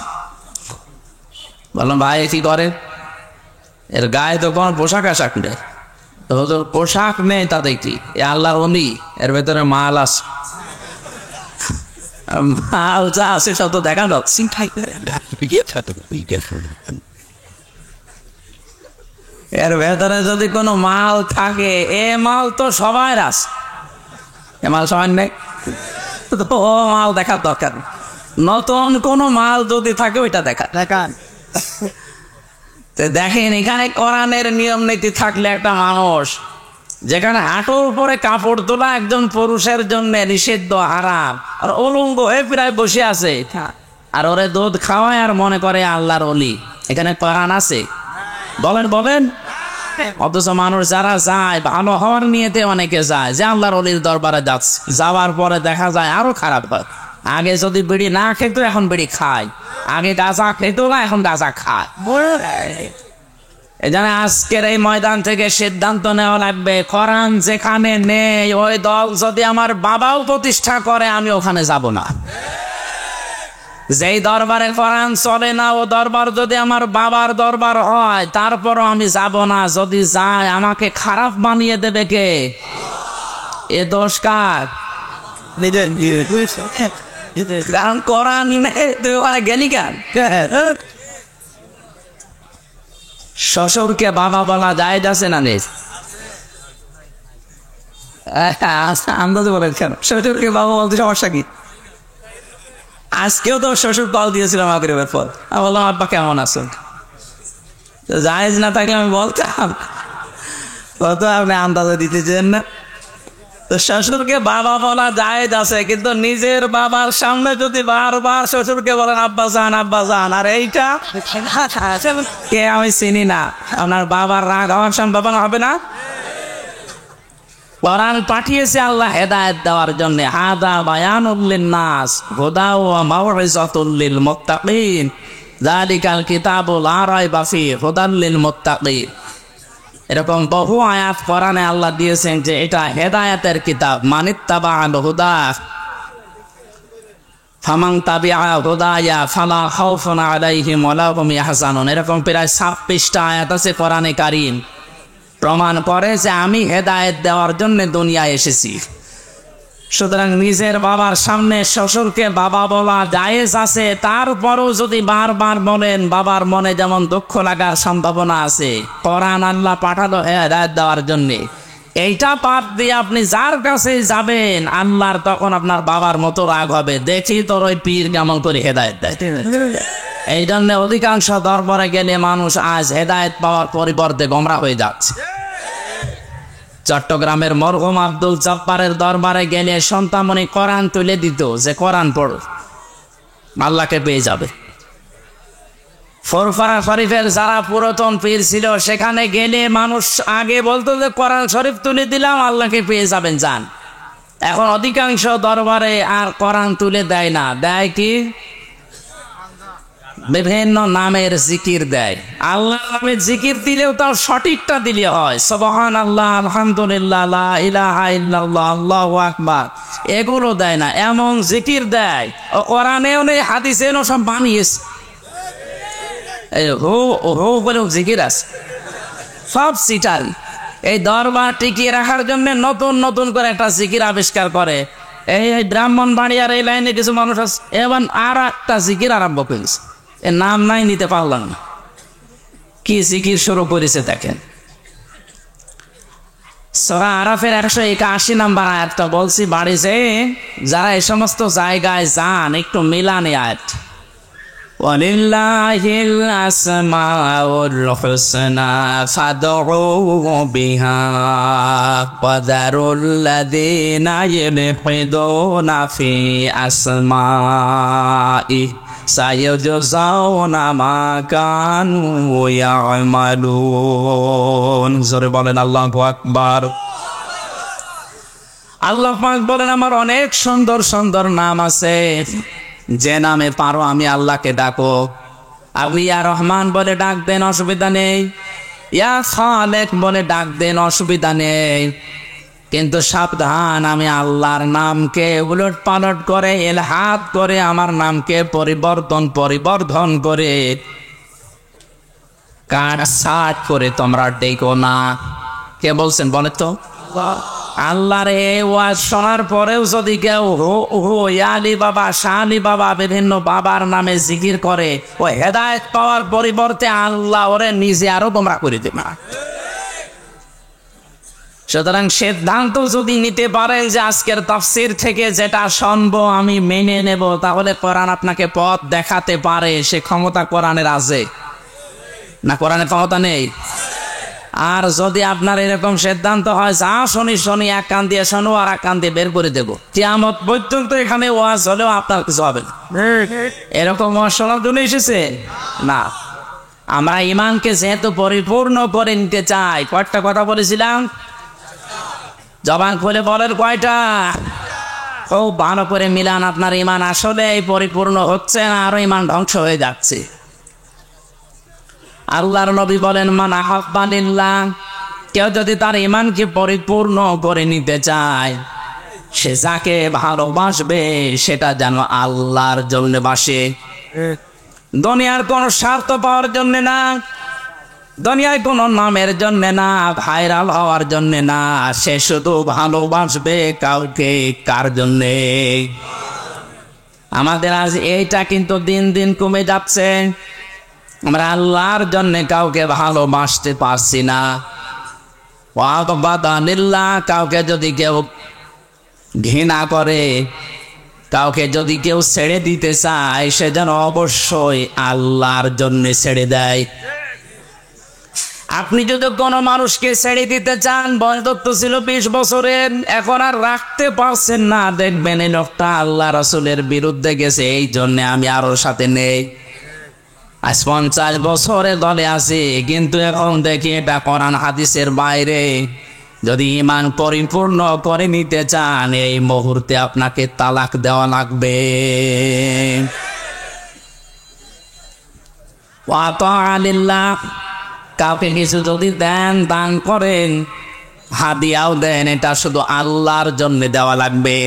বললাম ভাই কি করে? এর গায়ে তো কোনো পোশাক আশাক নেই। তো পোশাক নেই তাতে কি, এ আল্লাহর ওলি, এর ভেতরে মাল আছে, মাল যা আছে সব তো দেখা যাচ্ছে। এর ভেতরে যদি কোনো মাল থাকে, এ মাল তো সবাই আছে, এ মাল সবাই নেই, তো ও মাল দেখার দরকার। নতুন কোনো মাল যদি থাকে ওইটা দেখান। দেখেন, এখানে কোরআনের নিয়ম নীতি থাকলে একটা মানুষ, যেখানে হাঁটুর উপরে কাপড় তোলা একজন পুরুষের জন্য নিষিদ্ধ, হারাম, আর উলঙ্গ হয়ে প্রায় বসে আছে, আর ওরে দুধ খাওয়ায় আর মনে করে আল্লাহর ওলি, এখানে কোরআন আছে? বলেন বলেন। অথচ মানুষ যারা যায় ভালো হওয়ার নিয়েতে অনেকে যায়, যে আল্লাহর ওলির দরবারে যাচ্ছে, যাওয়ার পরে দেখা যায় আরো খারাপ হয়। আগে যদি বিড়ি না খেত এখন বিড়ি খায়, আগে গাঁজা খেত না এখন গাঁজা খায়। এই জন্য আজকের এই ময়দান থেকে সিদ্ধান্ত নেওয়া লাগবে, কোরআন যেখানে নেই ওই দল যদি আমার বাবাও প্রতিষ্ঠা করে আমি ওখানে যাব না। যেই দরবারে কোরআন চলে না, ও দরবার যদি আমার বাবার দরবার হয় তারপরও আমি যাব না। যদি যায় আমাকে খারাপ বানিয়ে দেবে কে? এ দোষ কার? কারণ কোরআন গেলি কেন? শ্বশুরকে বাবা বলা জায়েজ আছে না নেই? আন্দাজে বলেন কেন শ্বশুরকে বাবা বলতে সমস্যা কি? আজকেও তো শ্বশুর কল দিয়েছিলাম মাগরিবের পর, আমি বললাম আব্বা কেমন আছেন, জায়েজ না থাকলে আমি বলতাম, কত আপনি আন্দাজে দিতেছেন না। তো শ্বশুরকে বাবা বলা জায়েজ আছে, কিন্তু নিজের বাবার সামনে যদি বারবার শ্বশুরকে বলেন আব্বা জান, আর এইটা কে আমি চিনি না, আপনার বাবার রাগ আমার সামনে বাবা হবে না। কোরআন পাঠিয়েছে আল্লাহ হেদায়েত দেওয়ার জন্য, হাদা বায়ানুল লিন্নাস হুদা ওয়া মাউইযাতুল লিল মুত্তাকিন, যালিকাল কিতাবু লা রাইবা ফীহি হুদাল লিল মুত্তাকিন। এরকম বহু আয়াত কোরআনে আল্লাহ দিয়েছেন যে এটা হেদায়েতের কিতাব। মানিত্তাবা'আল হুদা ফামান তাবিআ হুদায়া ফালা খাউফুন আলাইহিম ওয়া লা হুম ইয়াহজানুন। এরকম প্রায় 26টা আয়াত আছে কোরআনে কারীম, প্রমাণ করে যে আমি হেদায়েত দেওয়ার জন্য দুনিয়ায় এসেছি। সুতরাং নিজের বাবার সামনে শ্বশুরকে বাবা বলা জায়েজ আছে, তারপরও যদি বারবার বলেন বাবার মনে যেমন দুঃখ লাগার সম্ভাবনা আছে। কোরআন আল্লাহ পাঠালো হেদায়েত দেওয়ার জন্য, এইটা পাঠ দিয়ে আপনি যার কাছে যাবেন আল্লাহর তখন আপনার বাবার মতো রাগ হবে, দেখি তোর ওই পীর কেমন করে হেদায়েত দেয়। এই জন্য অধিকাংশ দরবারে গেলে মানুষ আজ হেদায়েত পাওয়ার পরিবর্তে গোমরা হয়ে যাচ্ছে। চট্টগ্রামের মরহুম আব্দুল জব্বারের দরবারে গেলে সন্তানমণি কোরআন তুলে দিত যে কোরআন পড়ো আল্লাহকে পেয়ে যাবে। ফুরফুরা শরীফের যারা পুরাতন পীর ছিল সেখানে গেলে মানুষ আগে বলতো যে কোরআন শরীফ তুলে দিলাম আল্লাহকে পেয়ে যাবেন যান। এখন অধিকাংশ দরবারে আর কোরআন তুলে দেয় না, দেয় কি বিভিন্ন নামের জিকির দেয়। আল্লাহ নামের জিকির দিলেও তাও সঠিকটা দিলে হয়, সুবহানাল্লাহ, আলহামদুলিল্লাহ, লা ইলাহা ইল্লাল্লাহ, আল্লাহু আকবার, এগুলো দেয় না। এমন জিকির দেয় ও কোরআনেও নেই হাদিসেও সব বানিয়েছে। হো হো বলেও জিকির আছে, সব সিটাল। এই দরবার টিকিয়ে রাখার জন্য নতুন নতুন করে একটা জিকির আবিষ্কার করে। এই ব্রাহ্মণবাড়িয়ার এই লাইনে কিছু মানুষ আছে, এবার আর একটা জিকির আরম্ভ করেছে, এর নাম নাই নিতে পারলাম না, কি জিকির শুরু করেছে দেখেন। সূরা আরাফের 181 নম্বর আয়াতটা বলছি, বাড়িতে যারা এই সমস্ত জায়গায় যান একটু মিলানে আয়াত। ওয়ালিল্লাহিল আসমাউল হুসনা ফাদউহু বিহা ওয়া যারুল লাযিনা ইউলহিদুনা ফি আসমাইহি সায়াজজাউনা মা কানু ইয়ামালুন। জোরে বলেন আল্লাহু আকবার। আল্লাহ পাক বলেন আমার অনেক সুন্দর সুন্দর নাম আছে, যে নামে পারো আমি আল্লাহকে ডাকো। আপনি ইয়া রহমান বলে ডাক দেন, অসুবিধা নেই, ইয়া খালেক বলে ডাক দেন, অসুবিধা নেই, কিন্তু সাবধান আমি আল্লাহর নামকে উলট পালট করে ইলহাদ করে আমার নামকে পরিবর্ধন করে কাট সাট করে তোমরা ডেকো না। কে বলছেন বলে তো? আল্লাহর এই ওয়াজ শোনার পরেও যদি কেউ আলী বাবা, শাহ আলী বাবা, বিভিন্ন বাবার নামে জিকির করে, ও হেদায়েত পাওয়ার পরিবর্তে আল্লাহ ওরে নিজে আরো তোমরা করে দেবে। সুতরাং সিদ্ধান্ত যদি নিতে পারেন যে আজকের তাফসীর থেকে যেটা শুনবো আমি মেনে নেব, তাহলে কোরআন আপনাকে পথ দেখাতে পারে। সে ক্ষমতা কোরআনের আছে না? কোরআনের ক্ষমতা নেই? আর যদি আপনার এরকম সিদ্ধান্ত হয় যা শুনি এক কান দিয়ে শোনো আর এক কান দিয়ে বের করে দেবো, কিয়ামত পর্যন্ত এখানে ওয়াজ হলেও আপনার কিছু হবে না। এরকম ওয়াজ শোনার জন্য এসেছে না। আমরা ইমানকে যেহেতু পরিপূর্ণ করে নিতে চাই, কয়েকটা কথা বলেছিলাম, জবান খুলে বলেন কয়টা? খুব ভালো করে মিলান। আপনার ইমান আসলে পরিপূর্ণ হচ্ছে না, আরো ইমান ধ্বংস হয়ে যাচ্ছে। আল্লাহর নবী বলেন মান আহাব্বা লিল্লাহ, কেউ যদি তার ইমানকে পরিপূর্ণ করে নিতে চায়, সে যাকে ভালোবাসবে সেটা যেন আল্লাহর জন্য বাসে, দুনিয়ার কোন স্বার্থ পাওয়ার জন্য না, দুনিয়ায় কোন নামের জন্য না, ভাইরাল হওয়ার জন্য না। সে শুধু ভালোবাসবে কাউকে, কার জন্যে? আমাদের আজ এইটা কিন্তু দিন দিন কমে যাচ্ছে। আমরা আল্লাহর জন্য কাউকে ভালোবাসতে পারছি না। কাউকে যদি কেউ ঘৃণা করে, কাউকে যদি কেউ ছেড়ে দিতে চায়, সে যেন অবশ্যই আল্লাহর জন্য ছেড়ে দেয়। আপনি যদি কোনো মানুষকে ছেড়ে দিতে চান, বয়স ছিল 20 বছরের, এখন আর রাখতে পারছেন না, দেখবেন এই লোকটা আল্লাহ রাসূলের বিরুদ্ধে গেছে, এই জন্য আমি আরো সাথে নেই। আজ 50 বছরের দলে আছে, কিন্তু এখন দেখি এটা কোরআন হাদিসের বাইরে। যদি ঈমান পরিপূর্ণ করে নিতে চান, এই মুহূর্তে আপনাকে তালাক দেওয়া লাগবে। ওয়া তাআলিল্লাহ, কাউকে কিছু যদি দেন, দান করেন, হাদিয়াও দেন, এটা শুধু আল্লাহর জন্য দেওয়া লাগবে।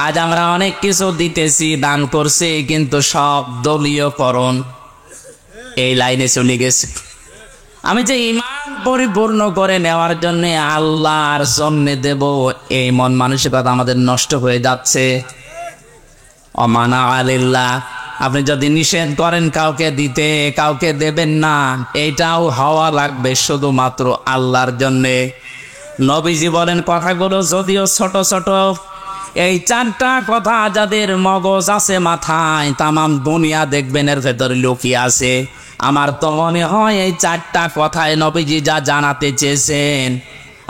আজ আমরা অনেক কিছু দিতেছি, দান করছি, কিন্তু সব দলীয়করণ এই লাইনে চলে গেছে। আমি যে ঈমান পরিপূর্ণ করে নেওয়ার জন্য আল্লাহর জন্য দেব, এই মন মানসিকতা আমাদের নষ্ট হয়ে যাচ্ছে। অমানা আলিল্লাহ, আপনি যদি নিষেধ করেন কাউকে দিতে, কাউকে দেবেন না, এইটাও হওয়া লাগবে শুধুমাত্র আল্লাহর জন্যে। নবীজি বলেন কথাগুলো যদিও ছোট ছোট, এই 4টা কথা যাদের মগজ আছে মাথায়, তামাম দুনিয়া দেখবেন এর ভেতরে লুকিয়ে আছে। আমার তো মনে হয় এই 4টা কথায় নবীজি যা জানাতে চেয়েছেন,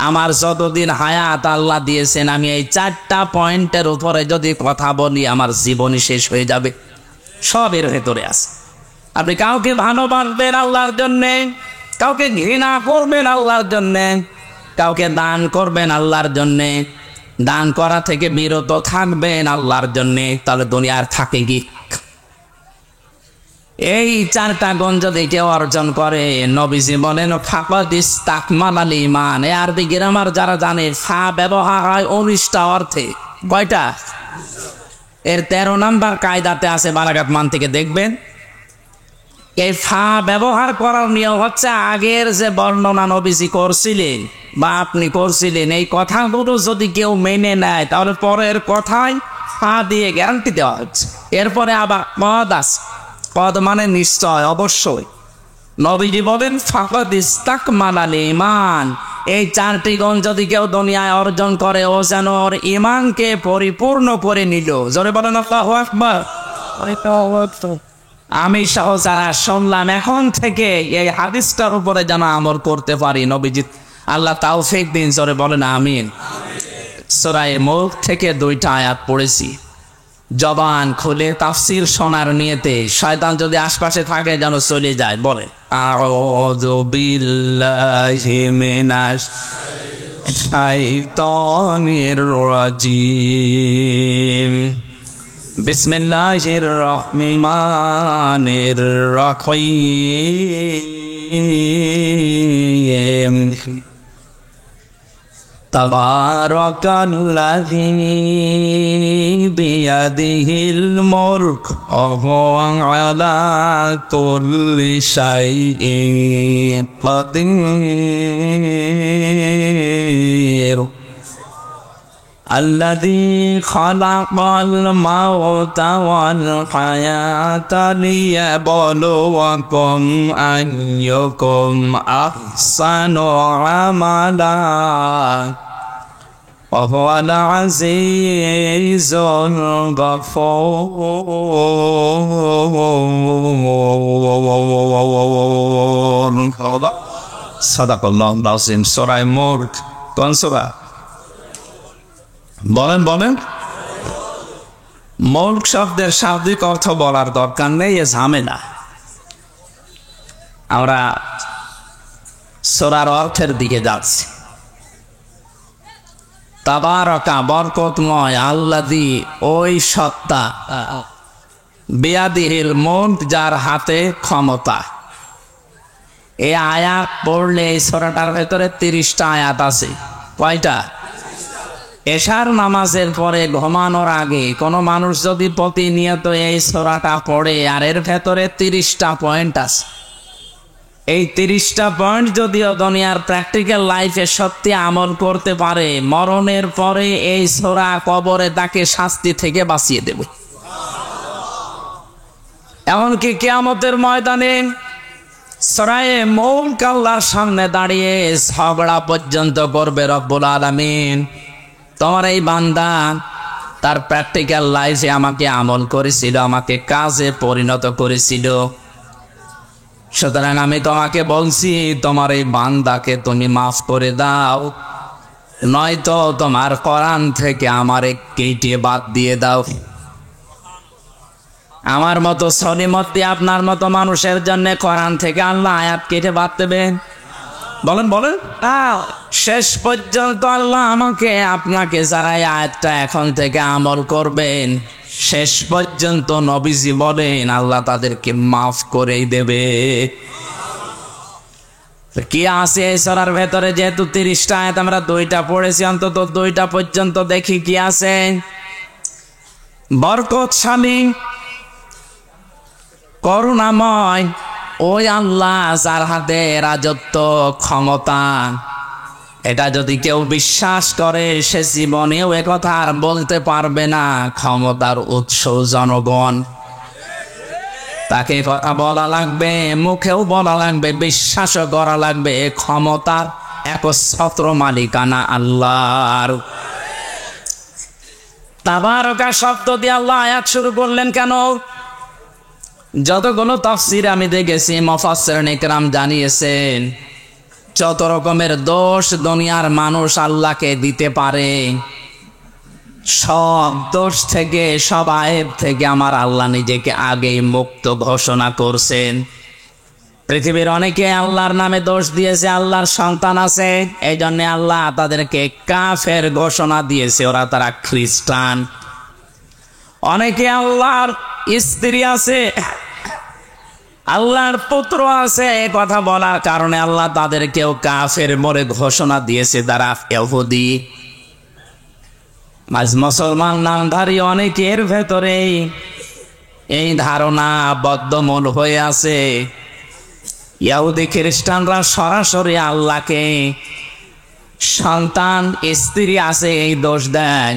আমার যতদিন হায়াত আল্লাহ দিয়েছেন, আমি এই 4টা পয়েন্টের উপরে যদি কথা বলি, আমার জীবনই শেষ হয়ে যাবে। সব এর ভেতরে আছে। আপনি কাউকে ভালোবাসবেন আল্লাহর জন্যে, কাউকে ঘৃণা করবেন আল্লাহর জন্যে, কাউকে দান করবেন আল্লাহর জন্যে, দান করা থেকে বিরত থাকবেন আল্লাহর জন্যে, তাহলে দুনিয়ার থাকে কি? এই 4টা গুণ যদি কেউ অর্জন করে, নবীজি বলেন ফাকাদ ইসতাকমালাল ঈমান। এই আরবি গ্রামার যারা জানে, ফা ব্যবহার হয় 19টা অর্থে। কয়টা? এর 13 নাম্বার কায়দাতে আছে, বালাগাত মান থেকে দেখবেন। এই ফা ব্যবহার করার নিয়ম হচ্ছে, আগের যে বর্ণনা নবীজি করছিলেন বা আপনি করছিলেন, এই কথাগুলো যদি কেউ মেনে নেয়, তাহলে পরের কথায় ফা দিয়ে গ্যারান্টি দেওয়া হচ্ছে। এরপরে আবার কদ আছে, কদ মানে নিশ্চয়, অবশ্যই। নবীজি বলেন ফাকাদ ইসতাকমালাল ঈমান। এই 4টি গুণ যদি কেউ দুনিয়ায় অর্জন করে, ও যেন ওর ঈমানকে পরিপূর্ণ করে নিল। জোরে বলেন আল্লাহু আকবার। আমি সহ যারা শুনলাম, এখন থেকে এই হাদিসটার উপরে যেন আমল করতে পারি। নবীজি আল্লাহ তাওফিক দিন। জোরে বলেন আমিন। সূরা মুলক থেকে 2টা আয়াত পড়েছি। জবান খুলে তাফসীর শোনার নিয়তে, শয়তান যদি আশপাশে থাকে যেন চলে যায়। বলে আউযু বিল্লাহি মিনাশ শাইতানির রাজিম। বিসমিল্লাহির রহমানির রহিম। তাবারাকাল্লাযী বিয়াদিহিল মুলক ওয়া হুয়া আলা কুল্লি শাইইন কাদির। الذي خلق الموت والحياة ليبلوكم أيكم أحسن عملا وهو العزيز الغفور. صدق الله العظيم. সূরা মুলক কোন সূরা? বলেন বলেন। মুলক শব্দের শাব্দিক অর্থ বলার দরকার নেই, এ ঝামেলা। আমরা সূরার অর্থের দিকে যাচ্ছি। তাবারাকা বরকতময়, আল্লাযী ওই সত্তা, বিয়াদিহিল মুলক যার হাতে ক্ষমতা। এই আয়াত পড়লে এই সূরাটার ভেতরে 30টা আয়াত আছে। কয়টা? এশার নামাজের পরে ঘুমানোর আগে কোনো মানুষ যদি প্রতিনিয়ত এই সূরাটা পড়ে, আর এর ভেতরে 30টা পয়েন্ট আছে। এই 30টা পয়েন্ট যদিও দুনিয়ার প্র্যাকটিক্যাল লাইফে সত্যি আমল করতে পারে, মরণের পরে এই সূরা কবরে তাকে শাস্তি থেকে বাঁচিয়ে দেবে। এমনকি কিয়ামতের ময়দানে সরায়ে মুলক আল্লাহর সামনে দাঁড়িয়ে ঝগড়া পর্যন্ত করবে রব্বুল আলামিন। তোমার এই বান্দা তার প্র্যাকটিক্যাল লাইফে আমাকে আমল করেছিল, আমাকে কাজে পরিণত করেছিল, সুতরাং আমি তোমাকে বলছি তোমার এই বান্দাকে তুমি মাফ করে দাও, নয়তো তোমার কোরআন থেকে আমারে কেটে বাদ দিয়ে দাও। আমার মতো সলিমতি আপনার মতো মানুষের জন্য কোরআন থেকে আল্লাহ আয়াত কেটে বাদ দেবেন? বলেন বলেন। শেষ পর্যন্ত আল্লাহ আমাকে আপনাকে যারা এই আয়াতটা এখন থেকে আমল করবেন, শেষ পর্যন্ত নবীজি বলেন আল্লাহ তাদেরকে মাফ করেই দেবে। কি আছে এই সূরার ভেতরে? যেহেতু 30টা আয়াত আমরা 2টা পড়েছি, অন্তত 2টা পর্যন্ত দেখি কি আছে। বরকতশালী করুণাময় ওই আল্লাহ যার হাতে রাজত্ব ক্ষমতা, এটা যদি কেউ বিশ্বাস করে সে জীবনেও একথা আর বলতে পারবে না ক্ষমতার উৎস জনগণ। তাকে কথা বলা লাগবে, মুখেও বলা লাগবে, বিশ্বাসও করা লাগবে ক্ষমতার একচ্ছত্র মালিকানা আল্লাহর। তাবারাকা শব্দ দিয়ে আল্লাহ আয়াত শুরু করলেন কেন? যতগুলো তাফসীর আমি দেখেছি মুফাসসিরিন ইকরাম জানিয়েছেন যত রকমের দোষ দুনিয়ার মানুষ আল্লাহকে দিতে পারে, সব দোষ থেকে, সব আয়েব থেকে আমার আল্লাহ নিজেকে আগেই মুক্ত ঘোষণা করছেন। পৃথিবীর অনেকে আল্লাহর নামে দোষ দিয়েছে, আল্লাহর সন্তান আছে, এই জন্য আল্লাহ তাদেরকে কাফের ঘোষণা দিয়েছে, তারা খ্রিস্টান। অনেকে আল্লাহর স্ত্রী আছে, আল্লাহর পুত্র আছে, এই কথা বলার কারণে আল্লাহ তাদেরকেও কাফের বলে ঘোষণা দিয়েছে, তারা ইহুদি। আজ মুসলমান নামধারী অনেকের ভেতরে এই ধারণা বদ্ধমূল হয়ে আছে। ইহুদি খ্রিস্টানরা সরাসরি আল্লাহকে সন্তান স্ত্রী আছে এই দোষ দেয়,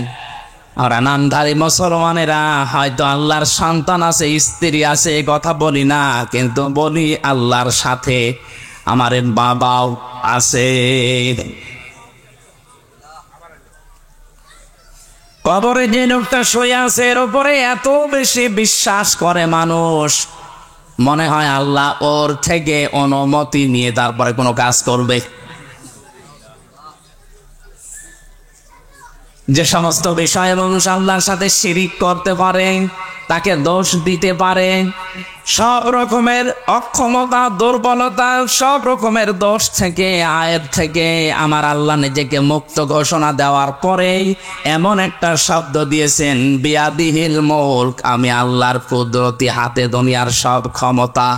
আর নামধারী মুসলমানেরা হয়তো আল্লাহর সন্তান আছে স্ত্রী আছে এই কথা বলি না, কিন্তু বলি আল্লাহর সাথে আমার বাবাও আছে। কবরে যে লোকটা শুয়ে আছে এর উপরে এত বেশি বিশ্বাস করে মানুষ, মনে হয় আল্লাহ ওর থেকে অনুমতি নিয়ে তারপরে কোনো কাজ করবে। যে সমস্ত বিষয়ে মানুষ আল্লাহর সাথে শিরিক করতে পারে, তাকে দোষ দিতে পারে, সব রকমের অক্ষমতা, দুর্বলতা, সব রকমের দোষ থেকে, আয়ের থেকে আমার আল্লাহ নিজেকে মুক্ত ঘোষণা দেওয়ার পরে এমন একটা শব্দ দিয়েছেন, বিয়াদিহিল মুলক, আমি আল্লাহর কুদরতি হাতে দুনিয়ার সব ক্ষমতা।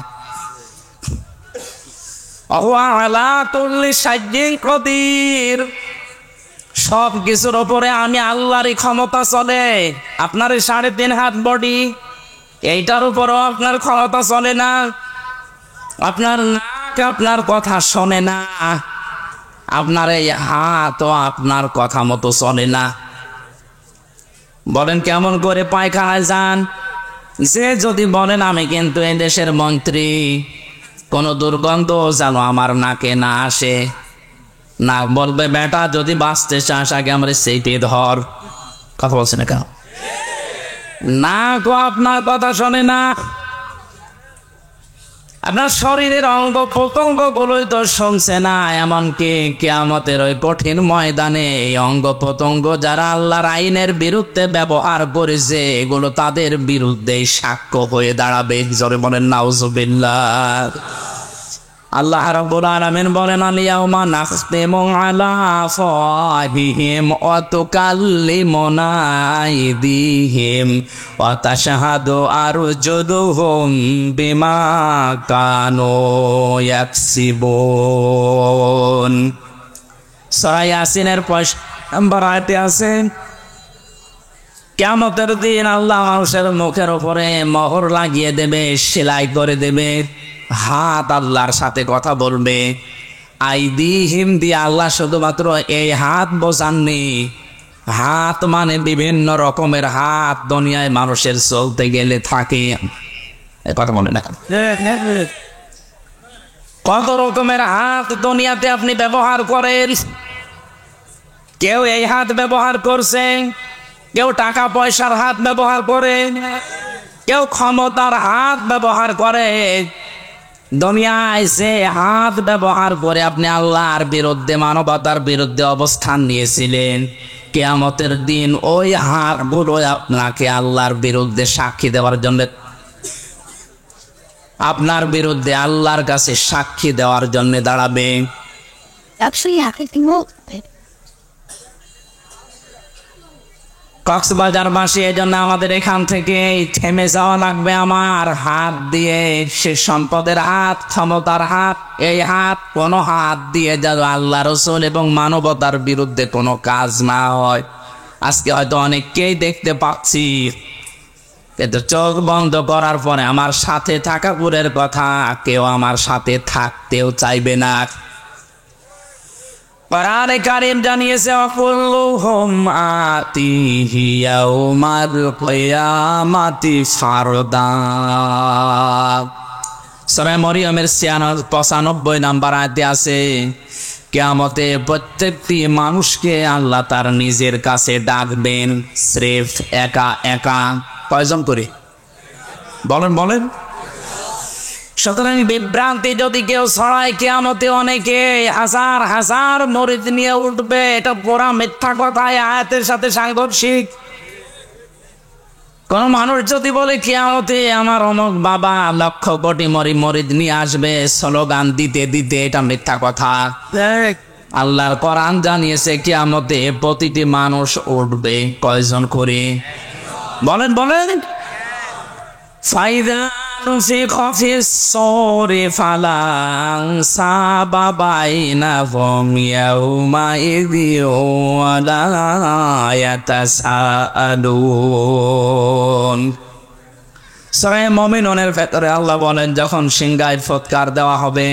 ওয়া আলা কুল্লি শাইইন কদির, সব কিছুর উপরে আমি আল্লাহরই ক্ষমতা চলে। আপনার 3.5 হাত বডি, এইটার উপরও আপনার ক্ষমতা চলে না। আপনার নাক আপনার কথা শোনে না, আপনার এই হাতও আপনার কথা মতো চলে না। বলেন কেমন করে পায়খানায় যান? যে যদি বলেন আমি কিন্তু এই দেশের মন্ত্রী, কোনো দুর্গন্ধ যেন আমার নাকে না আসে, না বলবে বেটা যদি বাঁচতে চাস আগে আমরা সেইটি ধর। কথা বলছে না কেন? না গো, আপনার কথা শোনে না। আপনার শরীরের অঙ্গ প্রত্যঙ্গ গুলোই তো শুনছে না। এমনকি কিয়ামতের ওই কঠিন ময়দানে এই অঙ্গ প্রত্যঙ্গ যারা আল্লাহর আইনের বিরুদ্ধে ব্যবহার করেছে, এগুলো তাদের বিরুদ্ধে সাক্ষ্য হয়ে দাঁড়াবে। জোরে বলেন নাউজুবিল্লাহ। আল্লাহ রাব্বুল আলামিন বলেন, আল-ইয়াউমা নাখতিমু আলা আফওয়াহিহিম ওয়া তুকাল্লিমুনা আইদিহিম ওয়া তাশহাদু আরজুলুহুম বিমা কানু ইয়াকসিবুন। সূরা ইয়াসিনের 5 নম্বর আয়াতে আছে, কিয়ামতের দিন আল্লাহ মানুষের মুখের উপরে মোহর লাগিয়ে দেবে, সেলাই করে দেবে। হাত আল্লাহর সাথে কথা বলবে। আইদিহিম দিয়ে আল্লাহ শুধুমাত্র এই হাত বোঝাননি, হাত মানে বিভিন্ন রকমের হাত দুনিয়ায় মানুষের চলতে গেলে থাকে। এই কথা মনে রাখেন। কত রকমের হাত দুনিয়াতে আপনি ব্যবহার করেন। কেউ এই হাত ব্যবহার করছে, কেউ টাকা পয়সার হাত ব্যবহার করে, কেউ ক্ষমতার হাত ব্যবহার করে। দুনিয়ায় যে হাত ব্যবহার করে আপনি আল্লাহর বিরুদ্ধে, মানবতার বিরুদ্ধে অবস্থান নিয়েছিলেন, কিয়ামতের দিন ওই হাতগুলো আপনাকে আল্লাহর বিরুদ্ধে সাক্ষী দেওয়ার জন্য, আপনার বিরুদ্ধে আল্লাহর কাছে সাক্ষী দেওয়ার জন্য দাঁড়াবে। কক্সবাজারবাসী, এই জন্য আমাদের এখান থেকে থেমে যাওয়া লাগবে। আমার হাত দিয়ে সে সম্পদের হাত, ক্ষমতার হাত, এই হাত কোনো হাত দিয়ে যেন আল্লাহ রসুল এবং মানবতার বিরুদ্ধে কোনো কাজ না হয়। আজকে হয়তো অনেককেই দেখতে পাচ্ছি, কিন্তু চোখ বন্ধ করার পরে আমার সাথে থাকা পুরের কথা কেউ আমার সাথে থাকতেও চাইবে না। কোরআনে কারীম জানিয়েছে, কুল্লুহুম আতিহি ইয়াউমাল কিয়ামাতি ফারদা। সূরা মরিয়মের 95 নম্বর আয়াতে আছে, কিয়ামতে প্রত্যেকটি মানুষকে আল্লাহ তার নিজের কাছে ডাকবেন, স্রেফ একা একা। কয়জন করে বলেন বলেন? সুতরাং বিভ্রান্তি যদি কেউ ছড়ায়, কিয়ামতে অনেকে হাজার হাজার মরিদ নিয়ে উঠবে, এটা পুরা মিথ্যা কথা, আয়াতের সাথে সাংঘর্ষিক। কোন মানুষ যদি বলে কিয়ামতে আমার অমুক বাবা লক্ষ কোটি মরিদ নিয়ে আসবে, স্লোগান দিতে দিতে, এটা মিথ্যা কথা। আল্লাহর কোরআন জানিয়েছে কিয়ামতে প্রতিটি মানুষ উঠবে। কয়জন করে বলেন বলেন? ফাইদা نفخ في الصور فلا أنساب بينهم يومئذ ولا يتساءلون। সূরা মুমিনুনের ভেতরে আল্লাহ বলেন, যখন সিংহায় ফুৎকার দেওয়া হবে,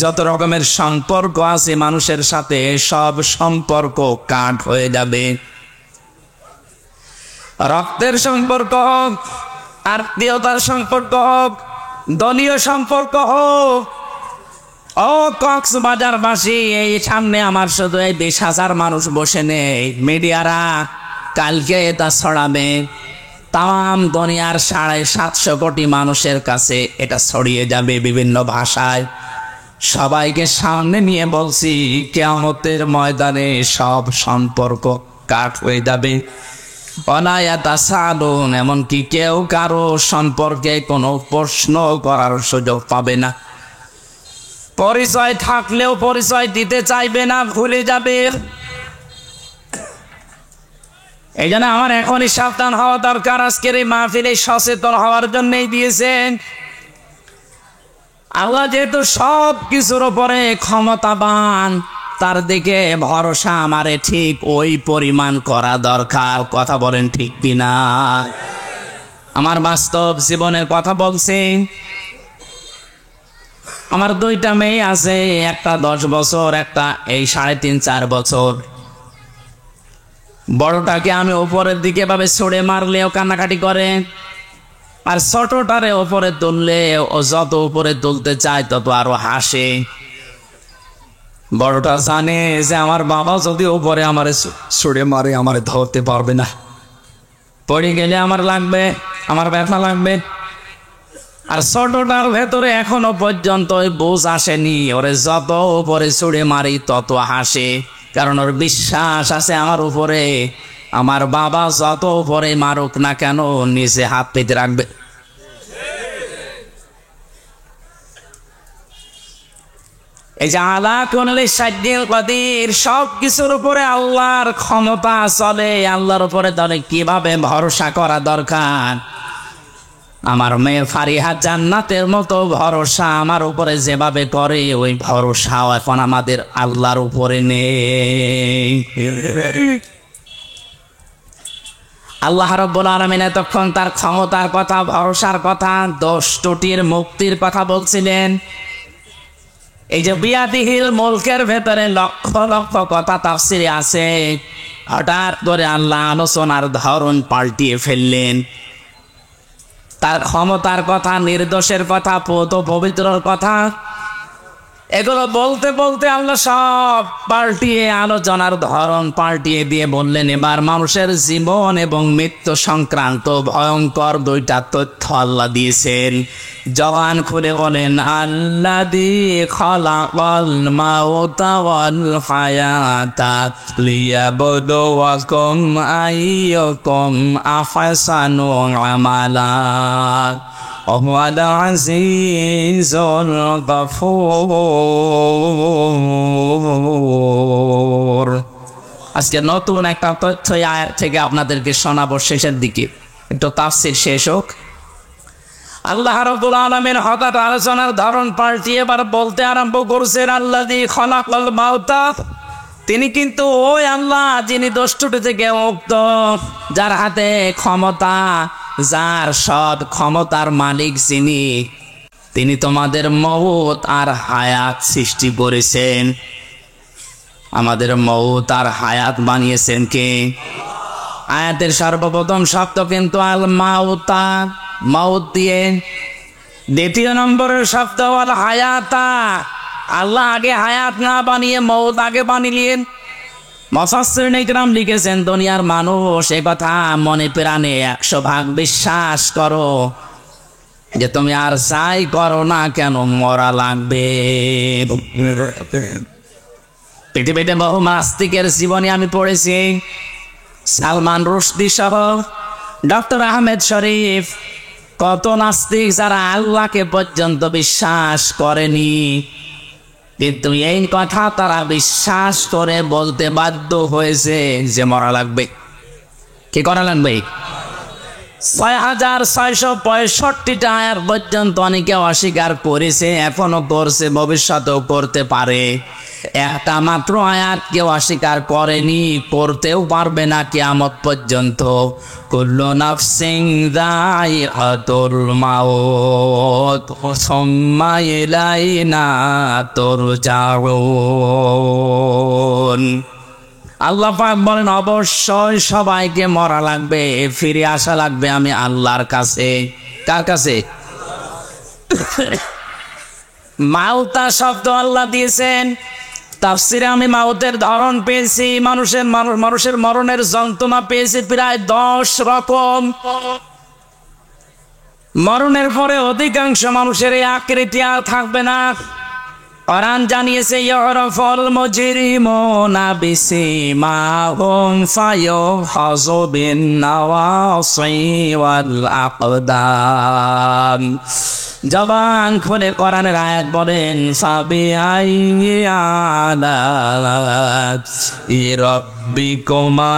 যত রকমের সম্পর্ক আছে মানুষের সাথে, সব সম্পর্ক কাট হয়ে যাবে। রক্তের সম্পর্ক হোক, আত্মীয়তার সম্পর্ক হোক, দলীয় সম্পর্ক হোক। ও কক্সবাজারবাসী, এই সামনে আমার শুধু এই 20,000 মানুষ বসে নেই। মিডিয়ারা কালকে এটা ছড়াবে, তাম দুনিয়ার 750 কোটি মানুষের কাছে এটা ছড়িয়ে যাবে বিভিন্ন ভাষায়। সবাইকে সামনে নিয়ে বলছি, কিয়ামতের ময়দানে সব সম্পর্ক কাট হয়ে যাবে। এমনকি কেউ কারো সম্পর্কে কোনো প্রশ্ন করার সুযোগ পাবে না। পরিচয় থাকলেও পরিচয় দিতে চাইবে না, ভুলে যাবে। এই জন্য আমার এখনই সাবধান হওয়া দরকার। আজকের এই মাহফিলে সচেতন হওয়ার জন্যই দিয়েছেন। আল্লাহ যেহেতু সব কিছুর উপরে ক্ষমতাবান, তার দিকে ভরসা আমারে ঠিক ওই পরিমাণ করা দরকার। কথা বলেন ঠিক কিনা? আমার বাস্তব জীবনের কথা বলছি। আমার 2টা মেয়ে আছে, একটা 10 বছর, একটা এই 3.5-4 বছর। বড়টাকে আমি উপরের দিকে ভাবে ছুড়ে মারলেও কান্নাকাটি করে, আর ছোটটারে উপরে তুললে ও যত উপরে তুলতে চায় তত আরো হাসে। বড়টা জানে যে আমার বাবা যদি উপরে আমারে ছুড়ে মারে, আমারে ধরতে পারবে না, পড়ে গেলে আমার লাগবে, আমার ব্যথা লাগবে। আর ছোটটার ভেতরে এখনো পর্যন্ত ওই বোঝ আসেনি, ওরে যত উপরে ছুড়ে মারি তত হাসে, কারণ ওর বিশ্বাস আছে আমার উপরে, আমার বাবা যত উপরে মারুক না কেন নিচে হাত পেতে রাখবে। এই যে আলা কুল্লি শাইইন কাদির, সব কিছুর উপরে আল্লাহর ক্ষমতা চলে। আল্লাহর উপরে তাহলে কিভাবে ভরসা করা দরকার। আমার মেয়ে ফারিহা জান্নাতের মতো ভরসা আমার উপরে যেভাবে করে, ওই ভরসাও এখন আমাদের আল্লাহর উপরে নেই। আল্লাহ রাব্বুল আলামিন তখন তার ক্ষমতার কথা, ভরসার কথা, 10 ত্রুটির মুক্তির কথা বলছিলেন। এই যে বিয়াদিহিল মুলকের ভেতরে লক্ষ লক্ষ কথা তাফসিরে আছে, হঠাৎ করে আল্লাহ আলোচনার ধরন পাল্টিয়ে ফেললেন। তার ক্ষমতার কথা, নির্দোষের কথা, পৌত পবিত্রর কথা, এগুলো বলতে বলতে আল্লাহ সব পাল্টিয়ে আলোচনার ধরন পাল্টিয়ে দিয়ে বললেন, এবার মানুষের জীবন এবং মৃত্যু সংক্রান্ত ভয়ঙ্কর দুইটা তথ্য আল্লাহ দিয়েছেন। জবান খুলে বলেন, আল্লাযী খালাকাল মাউতা ওয়াল হায়াতা লিয়াবলুয়াকুম আইয়ুকুম আহসানু আমালা ওয়াল আজিজুল গফুর। আজকে নতুন একটা তথ্য আয়াত থেকে আপনাদেরকে শোনাবো শেষের দিকে, একটু তাফসীর শেষ হোক। আল্লাহ রাব্বুল আলামিন হঠাৎ আলোচনার ধরন পাল্টিয়ে এবার বলতে আরম্ভ করছেন, আল্লাযী খালাকাল মাউতা, তিনি কিন্তু ওই আল্লাহ যিনি দোষটুটি থেকে মুক্ত, যার হাতে ক্ষমতা, যার সব ক্ষমতার মালিক যিনি, তিনি তোমাদের মউত আর হায়াত সৃষ্টি করেছেন। আমাদের মউত আর হায়াত বানিয়েছেন কে? আয়াতের সর্বপ্রথম শব্দ কিন্তু আল মাউতা, মাউত দিয়ে। দ্বিতীয় নম্বরের শব্দ আল হায়াতা, আল্লাহ আগে হায়াত না বানিয়ে মউত আগে বানিলেন। মুফাসসিরিন ইকরাম লিখেছেন, দুনিয়ার মানুষ এই কথা মনে প্রাণে 100 ভাগ বিশ্বাস করো যে তুমি আর যাই করো না কেন মরা লাগবে। পৃথিবীতে বহু নাস্তিকের জীবনী আমি পড়েছি, সালমান রুশদি সহ ডক্টর আহমেদ শরীফ, কত নাস্তিক যারা আল্লাহকে পর্যন্ত বিশ্বাস করেনি, কিন্তু এই কথা তারা বিশ্বাস করে বলতে বাধ্য হয়েছে যে মরা লাগবে। কি করা লাগবে? 6665টা আয়াত পর্যন্ত অনেকে অস্বীকার করেছে, এখনো করছে, ভবিষ্যতেও করতে পারে। একটা মাত্র আয়াত কেউ অস্বীকার করেনি, করতেও পারবে না কিয়ামত পর্যন্ত। কুল্লু নাফসিন যায়িকাতুল মাউত সুম্মা ইলাইনা তুরজাউন। আল্লাহ পাক বলেন, অবশ্যই সবাইকে মরা লাগবে, ফিরে আসা লাগবে আমি আল্লাহর কাছে। কার কাছে? মাউতা শব্দ আল্লাহ দিয়েছেন। তাফসিরে আমি মাউতের ধরন পেয়েছি, মানুষের মরণের যন্ত্রণা পেয়েছি প্রায় 10 রকম। মরণের পরে অধিকাংশ মানুষের এই আকৃতি আর থাকবে না। কোরআন জানিয়েছে, ইউরাফুল মুজরিমুনা বিসিমাহুম ফায়ুখাযু বিন নাওয়াসি ওয়াল আকদাম। জবান খুলে কোরআনের আয়াত বলেন, ফাবিআইয়ি আলা'i রাব্বিকুমা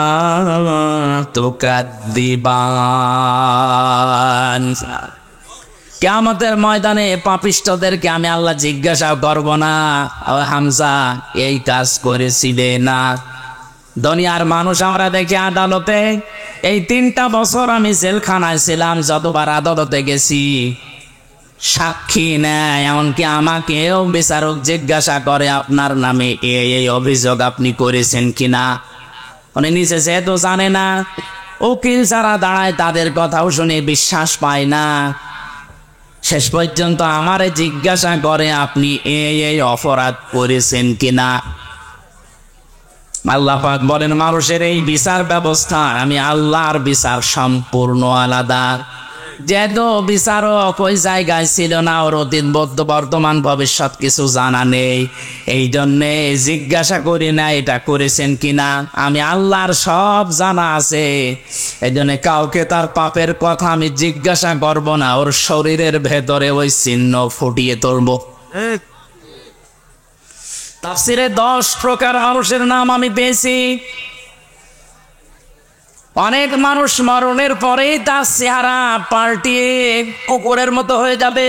তুকাদ্দিবান। কিয়ামতের ময়দানে পাপিষ্ঠদেরকে আমি আল্লাহ জিজ্ঞাসা করব না, ও হামজা এই কাজ করেছিলে না। দুনিয়ার মানুষ আমরা দেখি আদালতে, এই 3টা বছর আমি জেলখানায় ছিলাম, যতবার আদালতে গেছি সাক্ষী নেয়, এমনকি আমাকেও বিচারক জিজ্ঞাসা করে আপনার নামে এই অভিযোগ আপনি করেছেন কিনা। উনি নিচে যেহেতু জানে না, উকিল যারা দাঁড়ায় তাদের কথাও শুনে বিশ্বাস পায় না, শেষ পর্যন্ত আমারে জিজ্ঞাসা করে আপনি এই অপরাধ করেছেন কিনা। আল্লাহ পাক বলেন, মানুষের এই বিচার ব্যবস্থা আমি আল্লাহর বিচার সম্পূর্ণ আলাদা। যেহেতু বিচারক ওই জায়গায় ছিল না, ওর অতীত বর্তমান ভবিষ্যৎ কিছু জানা নেই, এই জন্যে জিজ্ঞাসা করি না এটা করেছেন কিনা, আমি আল্লাহর সব জানা আছে। এই জন্য কাউকে তার পাপের কথা আমি জিজ্ঞাসা করব না, ওর শরীরের ভেতরে ওই চিহ্ন ফুটিয়ে তুলব। তাফসিরে 10 প্রকার মানুষের নাম আমি পেয়েছি। অনেক মানুষ মরণের পরেই তার চেহারা পাল্টিয়ে কুকুরের মতো হয়ে যাবে।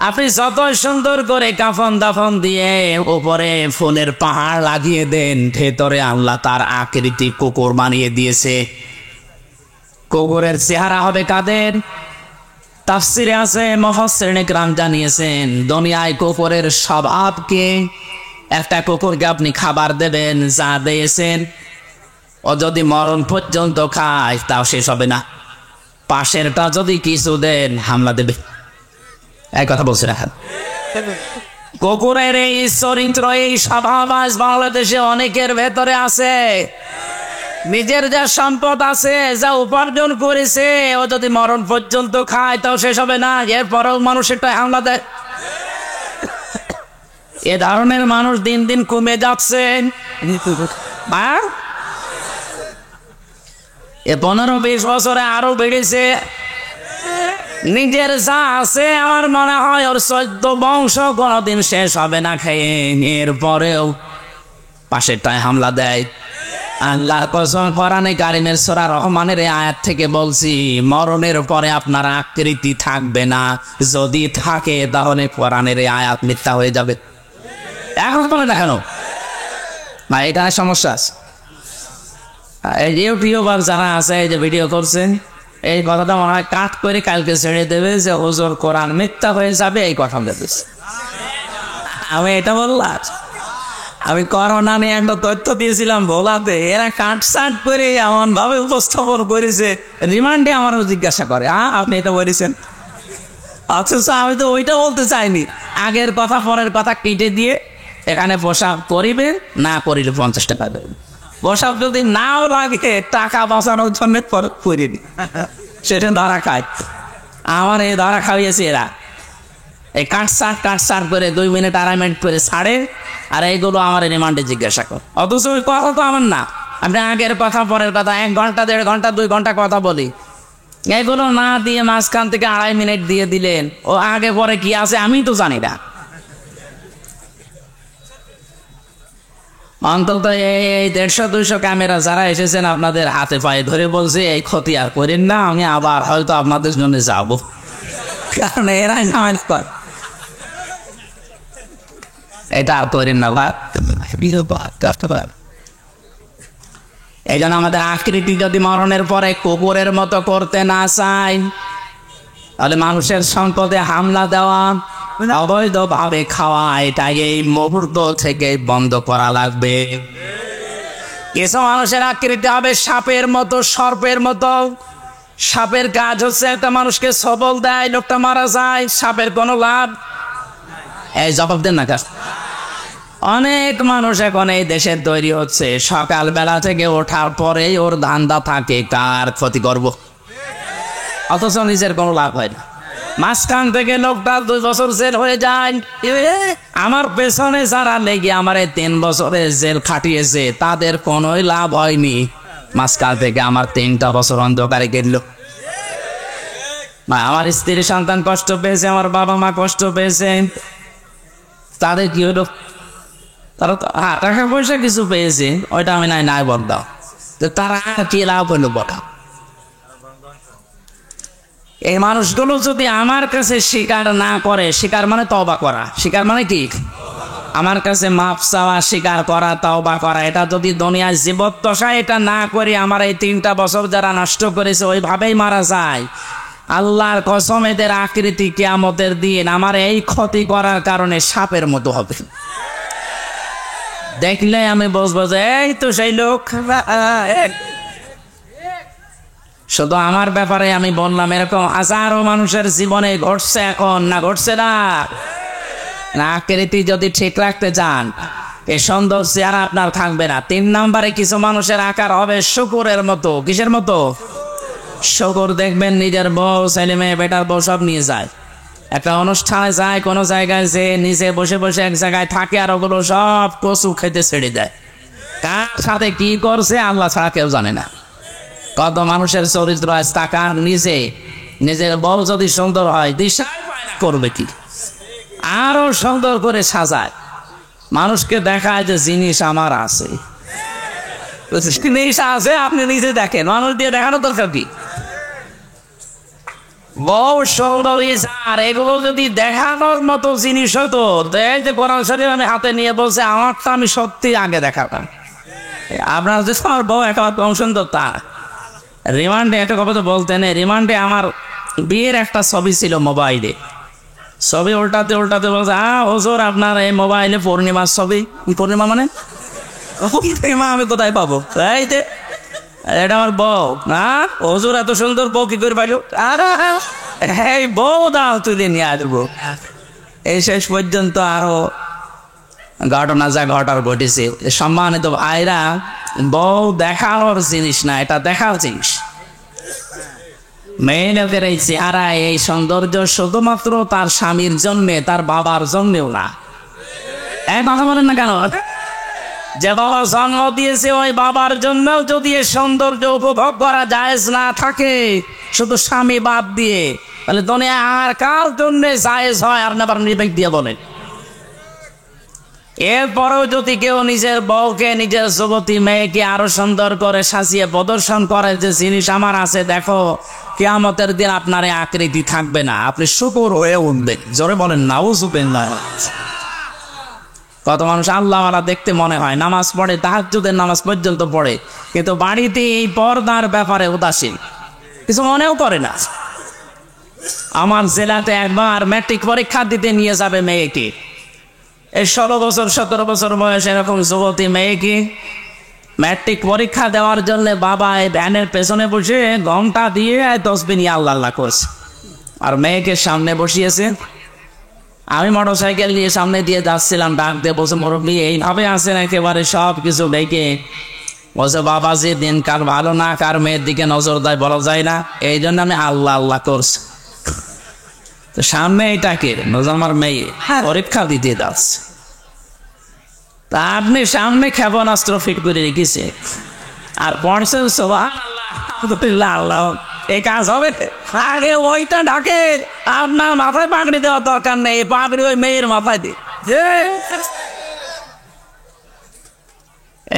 আপনি যতই সুন্দর করে কাফন দাফন দিয়ে উপরে ফুলের পাহাড় লাগিয়ে দেন, ভেতরে আল্লাহ তার আকৃতি কুকুর বানিয়ে দিয়েছে। কুকুরের চেহারা হবে কাদের? তাফসিরে আছে, মুফাসসিরিন ইকরাম জানিয়েছেন, দুনিয়ায় কুকুরের স্বভাবকে, একটা কুকুরকে আপনি খাবার দেবেন, যা দিয়েছেন, ও যদি মরণ পর্যন্ত খায় তাও শেষ হবে না। পাশেরটা যদি কিছু দেন হামলা দেবে। এই কথা বলছে রাখা। কুকুরের এই চরিত্র, এই স্বভাব আজ বাংলাদেশে অনেকের ভেতরে আছে। নিজের যা সম্পদ আছে, যা উপার্জন করেছে, ও যদি মরণ পর্যন্ত খায় তাও শেষ হবে না, এরপরেও মানুষেরটা হামলা দেয়। এ ধরনের মানুষ দিন দিন কমে যাচ্ছে। এ 15-20 বছরে আরো বেড়েছে। নিজের যা আছে আমার মনে হয় ওর 14 বংশ কোনোদিন শেষ হবে না খেয়ে, এরপরেও পাশেরটায় হামলা দেয়। আল্লাহ কসম, কোরআনে কারিমের সূরা রহমানের এই আয়াত থেকে বলছি, মরণের পরে আপনার আকৃতি থাকবে না। যদি থাকে তাহলে কোরআনের এই আয়াত মিথ্যা হয়ে যাবে। এখন বলে দেখানো না, এটা সমস্যা আছে। এই যে ইউটিউবার যারা আছে, এই যে ভিডিও করছেন, এই কথাটা মনে হয় কাট করে কালকে ছেড়ে দেবে যে হুজুর কোরআন মিথ্যা হয়ে যাবে, এই কথা বলতেছে। আমি এটা বললাম, আমি করোনা নিয়ে একটা তথ্য দিয়েছিলাম ভোলাতে, এরা কাটসাট করে এমন ভাবে উপস্থাপন করেছে, রিমান্ডে আমারও জিজ্ঞাসা করে আপনি এটা বলেছেন, অথচ আমি তো ওইটা বলতে চাইনি। আগের কথা পরের কথা কেটে দিয়ে এখানে পোশাক করিবে, না করিলে 50 টাকা দেবে। পোশাক যদি নাও লাগে টাকা বাঁচানোর জন্য করিনি, সেটা ধরা খায়। আমার এই ধরা খাইয়েছে এরা, এই কাটসাট করে 2 মিনিট 2.5 মিনিট করে ছাড়ে, আর এইগুলো আমার রিমান্ডে জিজ্ঞাসা কর। অথচ ওই কথা তো আমার না, আপনি আগের কথা পরের কথা 1 ঘন্টা 1.5 ঘন্টা 2 ঘন্টা কথা বলি, এগুলো না দিয়ে মাঝখান থেকে 2.5 মিনিট দিয়ে দিলেন। ও আগে পরে কি আছে আমি তো জানি না। অন্তত এই 150-200 ক্যামেরা যারা এসেছেন আপনাদের হাতে পায়ে ধরে বলছে এই ক্ষতি আর করেন না, আমি আবার হয়তো আপনাদের জন্য যাব, কারণ এরাই নামাজ পড়ে। এটা আর করেন না ভাই। এই জন্য আমাদের আকৃতি যদি মরণের পরে কুকুরের মতো করতে না চাই, তাহলে মানুষের সম্পদে হামলা দেওয়া, অবৈধভাবে খাওয়া, এটা এই মুহূর্ত থেকে বন্ধ করা লাগবে। কিছু মানুষের আকৃতি হবে সাপের মতো, সর্পের মতো। সাপের কাজ হচ্ছে একটা মানুষকে সবল দেয়, লোকটা মারা যায়, সাপের কোনো লাভ। এই জবাব দেন না কাজ। অনেক মানুষ এখন এই দেশে তৈরি হচ্ছে, সকালবেলা থেকে ওঠার পরেই ওর ধান্দা থাকে কার ক্ষতি করব, অথচ নিজের কোনো লাভ হয় না। মাঝখান থেকে লোকটা 2 বছর জেল হয়ে যায়। আমার পেছনে যারা লেগে আমার 3 বছরের জেল খাটিয়েছে তাদের কোনোই লাভ হয়নি। মাঝখান থেকে আমার 3টা বছর অন্ধকারে গেল। আমার স্ত্রী সন্তান কষ্ট পেয়েছে, আমার বাবা মা কষ্ট পেয়েছে, তাদের কি হলো? তারা তো টাকা পয়সা কিছু পেয়েছে, ওইটা আমি নাই বলতাম, তো তারা কি লাভ হলো বলা? এই মানুষগুলো যদি আমার কাছে স্বীকার না করে, স্বীকার মানে তওবা করা, স্বীকার মানে কি আমার কাছে মাফ চাওয়া, স্বীকার করা, তওবা করা, এটা যদি দুনিয়ার জীবদ্দশায় এটা না করে আমার এই 3টা বছর যারা নষ্ট করেছে ওইভাবেই মারা যায়, আল্লাহর কসম এদের আকৃতি কিয়ামতের দিন আমার এই ক্ষতি করার কারণে সাপের মতো হবে। দেখলে আমি বুঝবো যে এই তো সেই লোক। শুধু আমার ব্যাপারে আমি বললাম, এরকম হাজারো মানুষের জীবনে ঘটছে এখন, না ঘটছে না? আকৃতি যদি ঠিক রাখতে চান, এই সুন্দর চেহারা আপনার থাকবে না। 3 নম্বরে কিছু মানুষের আকার হবে শুকুরের মতো। কিসের মতো? শুকুর। দেখবেন নিজের বউ, ছেলে মেয়ে, বেটার বউ সব নিয়ে যায়, একটা অনুষ্ঠানে যায়, কোনো জায়গায় যে নিজে বসে বসে এক জায়গায় থাকে, আর ওগুলো সব কচু খেতে ছেড়ে দেয়। কার সাথে কি করছে আল্লাহ ছাড়া কেউ জানে না। কত মানুষের চরিত্র আজ টাকা, নিজের বউ যদি সুন্দর হয় দিশা করবে কি, আরো সুন্দর করে সাজায়, মানুষকে দেখায় যে জিনিস আমার আছে, জিনিস আছে, আপনি নিজে দেখেন, মানুষ দিয়ে দেখানো দরকার কি? বউ সুন্দর, আর এগুলো যদি দেখানোর মতো জিনিস হতো, কোরআন শরীফ আমি হাতে নিয়ে বলছে আমারটা আমি সত্যি আগে দেখাতাম। আপনার যে আমার বউ একেবারে কম সুন্দর তা রিমান্ডে একটা কথা তো বলতেন, রিমান্ডে আমার বিয়ের একটা ছবি ছিল মোবাইলে, ছবি উল্টাতে উল্টাতে বলছে হুজুর আপনার এই মোবাইলে পূর্ণিমার ছবি। পূর্ণিমা মানে পূর্ণিমা আমি কোথায় পাবো? এটা আমার বউ না, হুজুর এত সুন্দর বউ কি করে পাইলো? এই বউ দাও তুলে নিয়ে আসবো। এই শেষ পর্যন্ত আরো ঘটনা যা ঘটার ঘটেছে। সম্মানিত ভাইরা, বউ দেখানোর জিনিস না, এটা দেখার জিনিস। মেয়ে লোকের এই চেহারা, এই সৌন্দর্য শুধুমাত্র তার স্বামীর জন্যে, তার বাবার জন্যেও না। এক কথা বলেন না কেন? যে বাবা জন্ম দিয়েছে ওই বাবার জন্য যদি এই সৌন্দর্য উপভোগ করা জায়েজ না থাকে, শুধু স্বামী বাদ দিয়ে, তাহলে দুনিয়া আর কার জন্য জায়েজ হয়? আর নেবার নিবেক দিয়ে বলেন। এরপরেও যদি কেউ নিজের বউকে, নিজের যুবতী মেয়েকে আরো সুন্দর করে সাজিয়ে প্রদর্শন করে যে জিনিস আমার আছে দেখো, কিয়ামতের দিন আপনার এই আকৃতি থাকবে না, আপনি শুকর হয়ে উঠবেন। জোরে বলেন নাউযুবিল্লাহ। কত মানুষ আল্লাহওয়ালা দেখতে মনে হয়, নামাজ পড়ে, তাহাজ্জুদের নামাজ পর্যন্ত পড়ে, কিন্তু বাড়িতে এই পর্দার ব্যাপারে উদাসীন, কিছু মনেও করে না। আমার জেলাতে একবার ম্যাট্রিক পরীক্ষা দিতে নিয়ে যাবে মেয়েকে, এই 16 বছর 17 বছর বয়স এরকম যুবতী মেয়েকে ম্যাট্রিক পরীক্ষা দেওয়ার জন্য বাবা এই ভ্যানের পেছনে বসে ঘন্টা দিয়ে তসবিহ নিয়ে আল্লাহ আল্লাহ করছে, আর মেয়েকে সামনে বসিয়েছে। আমি মোটরসাইকেল নিয়ে সামনে দিয়ে যাচ্ছিলাম, ডাক দিয়ে বসে মুরব্বী এইভাবে আছেন একেবারে সব কিছু দেখে। বলছে বাবা যে দিনকাল ভালো না, কার মেয়ের দিকে নজর দেয় বলা যায় না, এই জন্য আমি আল্লাহ আল্লাহ করছি। তো সামনে এটাকে আমার মেয়ে পরীক্ষা দিতে যাচ্ছে, তা আপনি সামনে ক্ষেপণাস্ত্র ফিট করে রেখেছে আর পড়ছেন সুবহানাল্লাহ আল্লাহ, এই কাজ হবে? আগে ওইটা ডাকে, আপনার মাথায় পাগড়ি দেওয়ার দরকার নেই, পাগড়ি ওই মেয়ের মাথায় দিয়ে।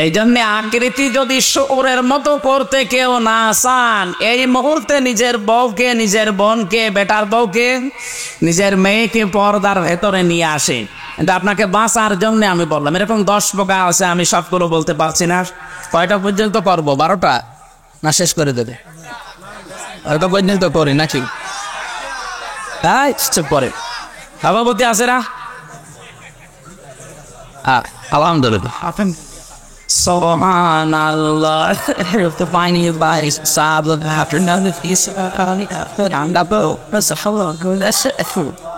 এই জন্য আকৃতি যদি শুকরের মতো করতে কেউ না চান, এই মুহূর্তে নিজের বউকে, নিজের বোনকে, বেটার বউকে, নিজের মেয়েকে পর্দার ভেতরে নিয়ে আসে। কিন্তু আপনাকে বাঁচার জন্য আমি বললাম। এরকম 10 প্রকার আছে, আমি সবগুলো বলতে পারছি না। কয়টা পর্যন্ত করবো? 12টা না শেষ করে দেবে? ওটা পর্যন্ত করি নাকি? তাই পরে সভাপতি আছে না? আলহামদুলিল্লাহ। Subhanallah, the finding of bodies, sabbath after none of these, I'm not both. That's a hello, that's it.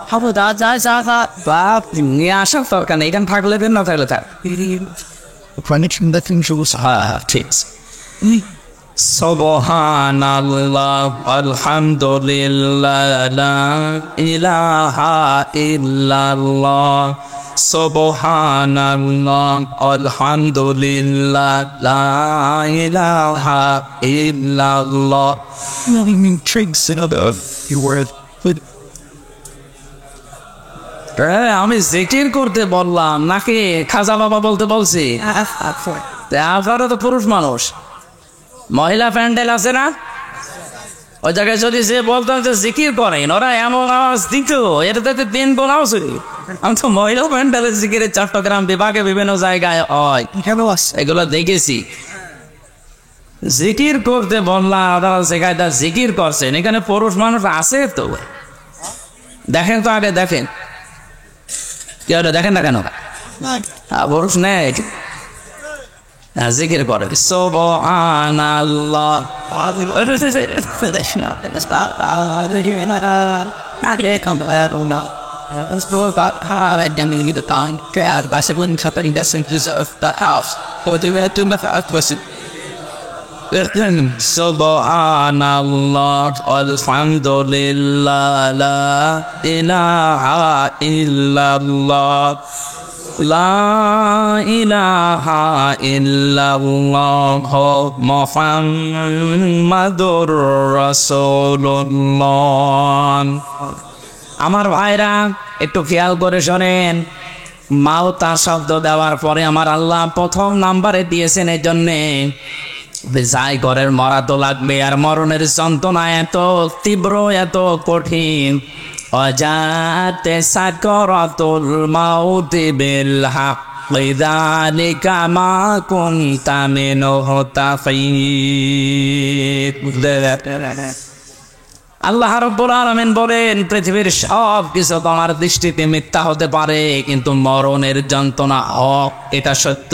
How about that? Bob, yeah, so fuck, and they can talk a little bit, not a little. Connection that things you have, cheers. Subhanallah, alhamdulillah, la ilaha illallah. Subhanallah, alhamdulillah, la ilaha illallah. Nothing tricks in other word. আমি জিকির করতে বললাম নাকি খাজা বাবা বলতে বলছি? আপনারা তো পুরুষ মানুষ, মহিলা প্যান্ডেল আছে না, ওই জায়গায় যদি সে বলতাম যে জিকির করেন, ওরা এমন আওয়াজ দিত এটাতে 3 গুণ আওয়াজ। আমি তো মহিলা প্যান্ডেলের জিকিরের চট্টগ্রাম বিভাগে বিভিন্ন জায়গায় হয়, এগুলো দেখেছি। জিকির করতে বললাম, ওরা জায়গায় জিকির করছেন, এখানে পুরুষ মানুষ আছে তো, দেখেন তো আগে দেখেন, কি দেখেন না কেন? পুরুষ নেই, জিকির করে। সুবহানাল্লাহ, Subhanallah, alhamdulillah, la ilaha illallah, la ilaha illallah, Muhammadur Rasulullah। আমার ভাইরা একটু খেয়াল করে শোনেন, মাওতা শব্দ দেওয়ার পরে আমার আল্লাহ প্রথম নাম্বারে দিয়েছেন এই জন্যে যাই ঘরের মরা তো লাগবে, আর মরণের যন্ত্রণা এত তীব্র, এত কঠিন। অজাতে সাকরাতুল মাউতি বিল হাক্কি যালিকা মা কুনতা মিনহু তাফীদ। আল্লাহ রাব্বুল আলামিন বলেন, পৃথিবীর সব কিছু তোমার দৃষ্টিতে মিথ্যা হতে পারে, কিন্তু মরণের যন্ত্রণা হক, এটা সত্য।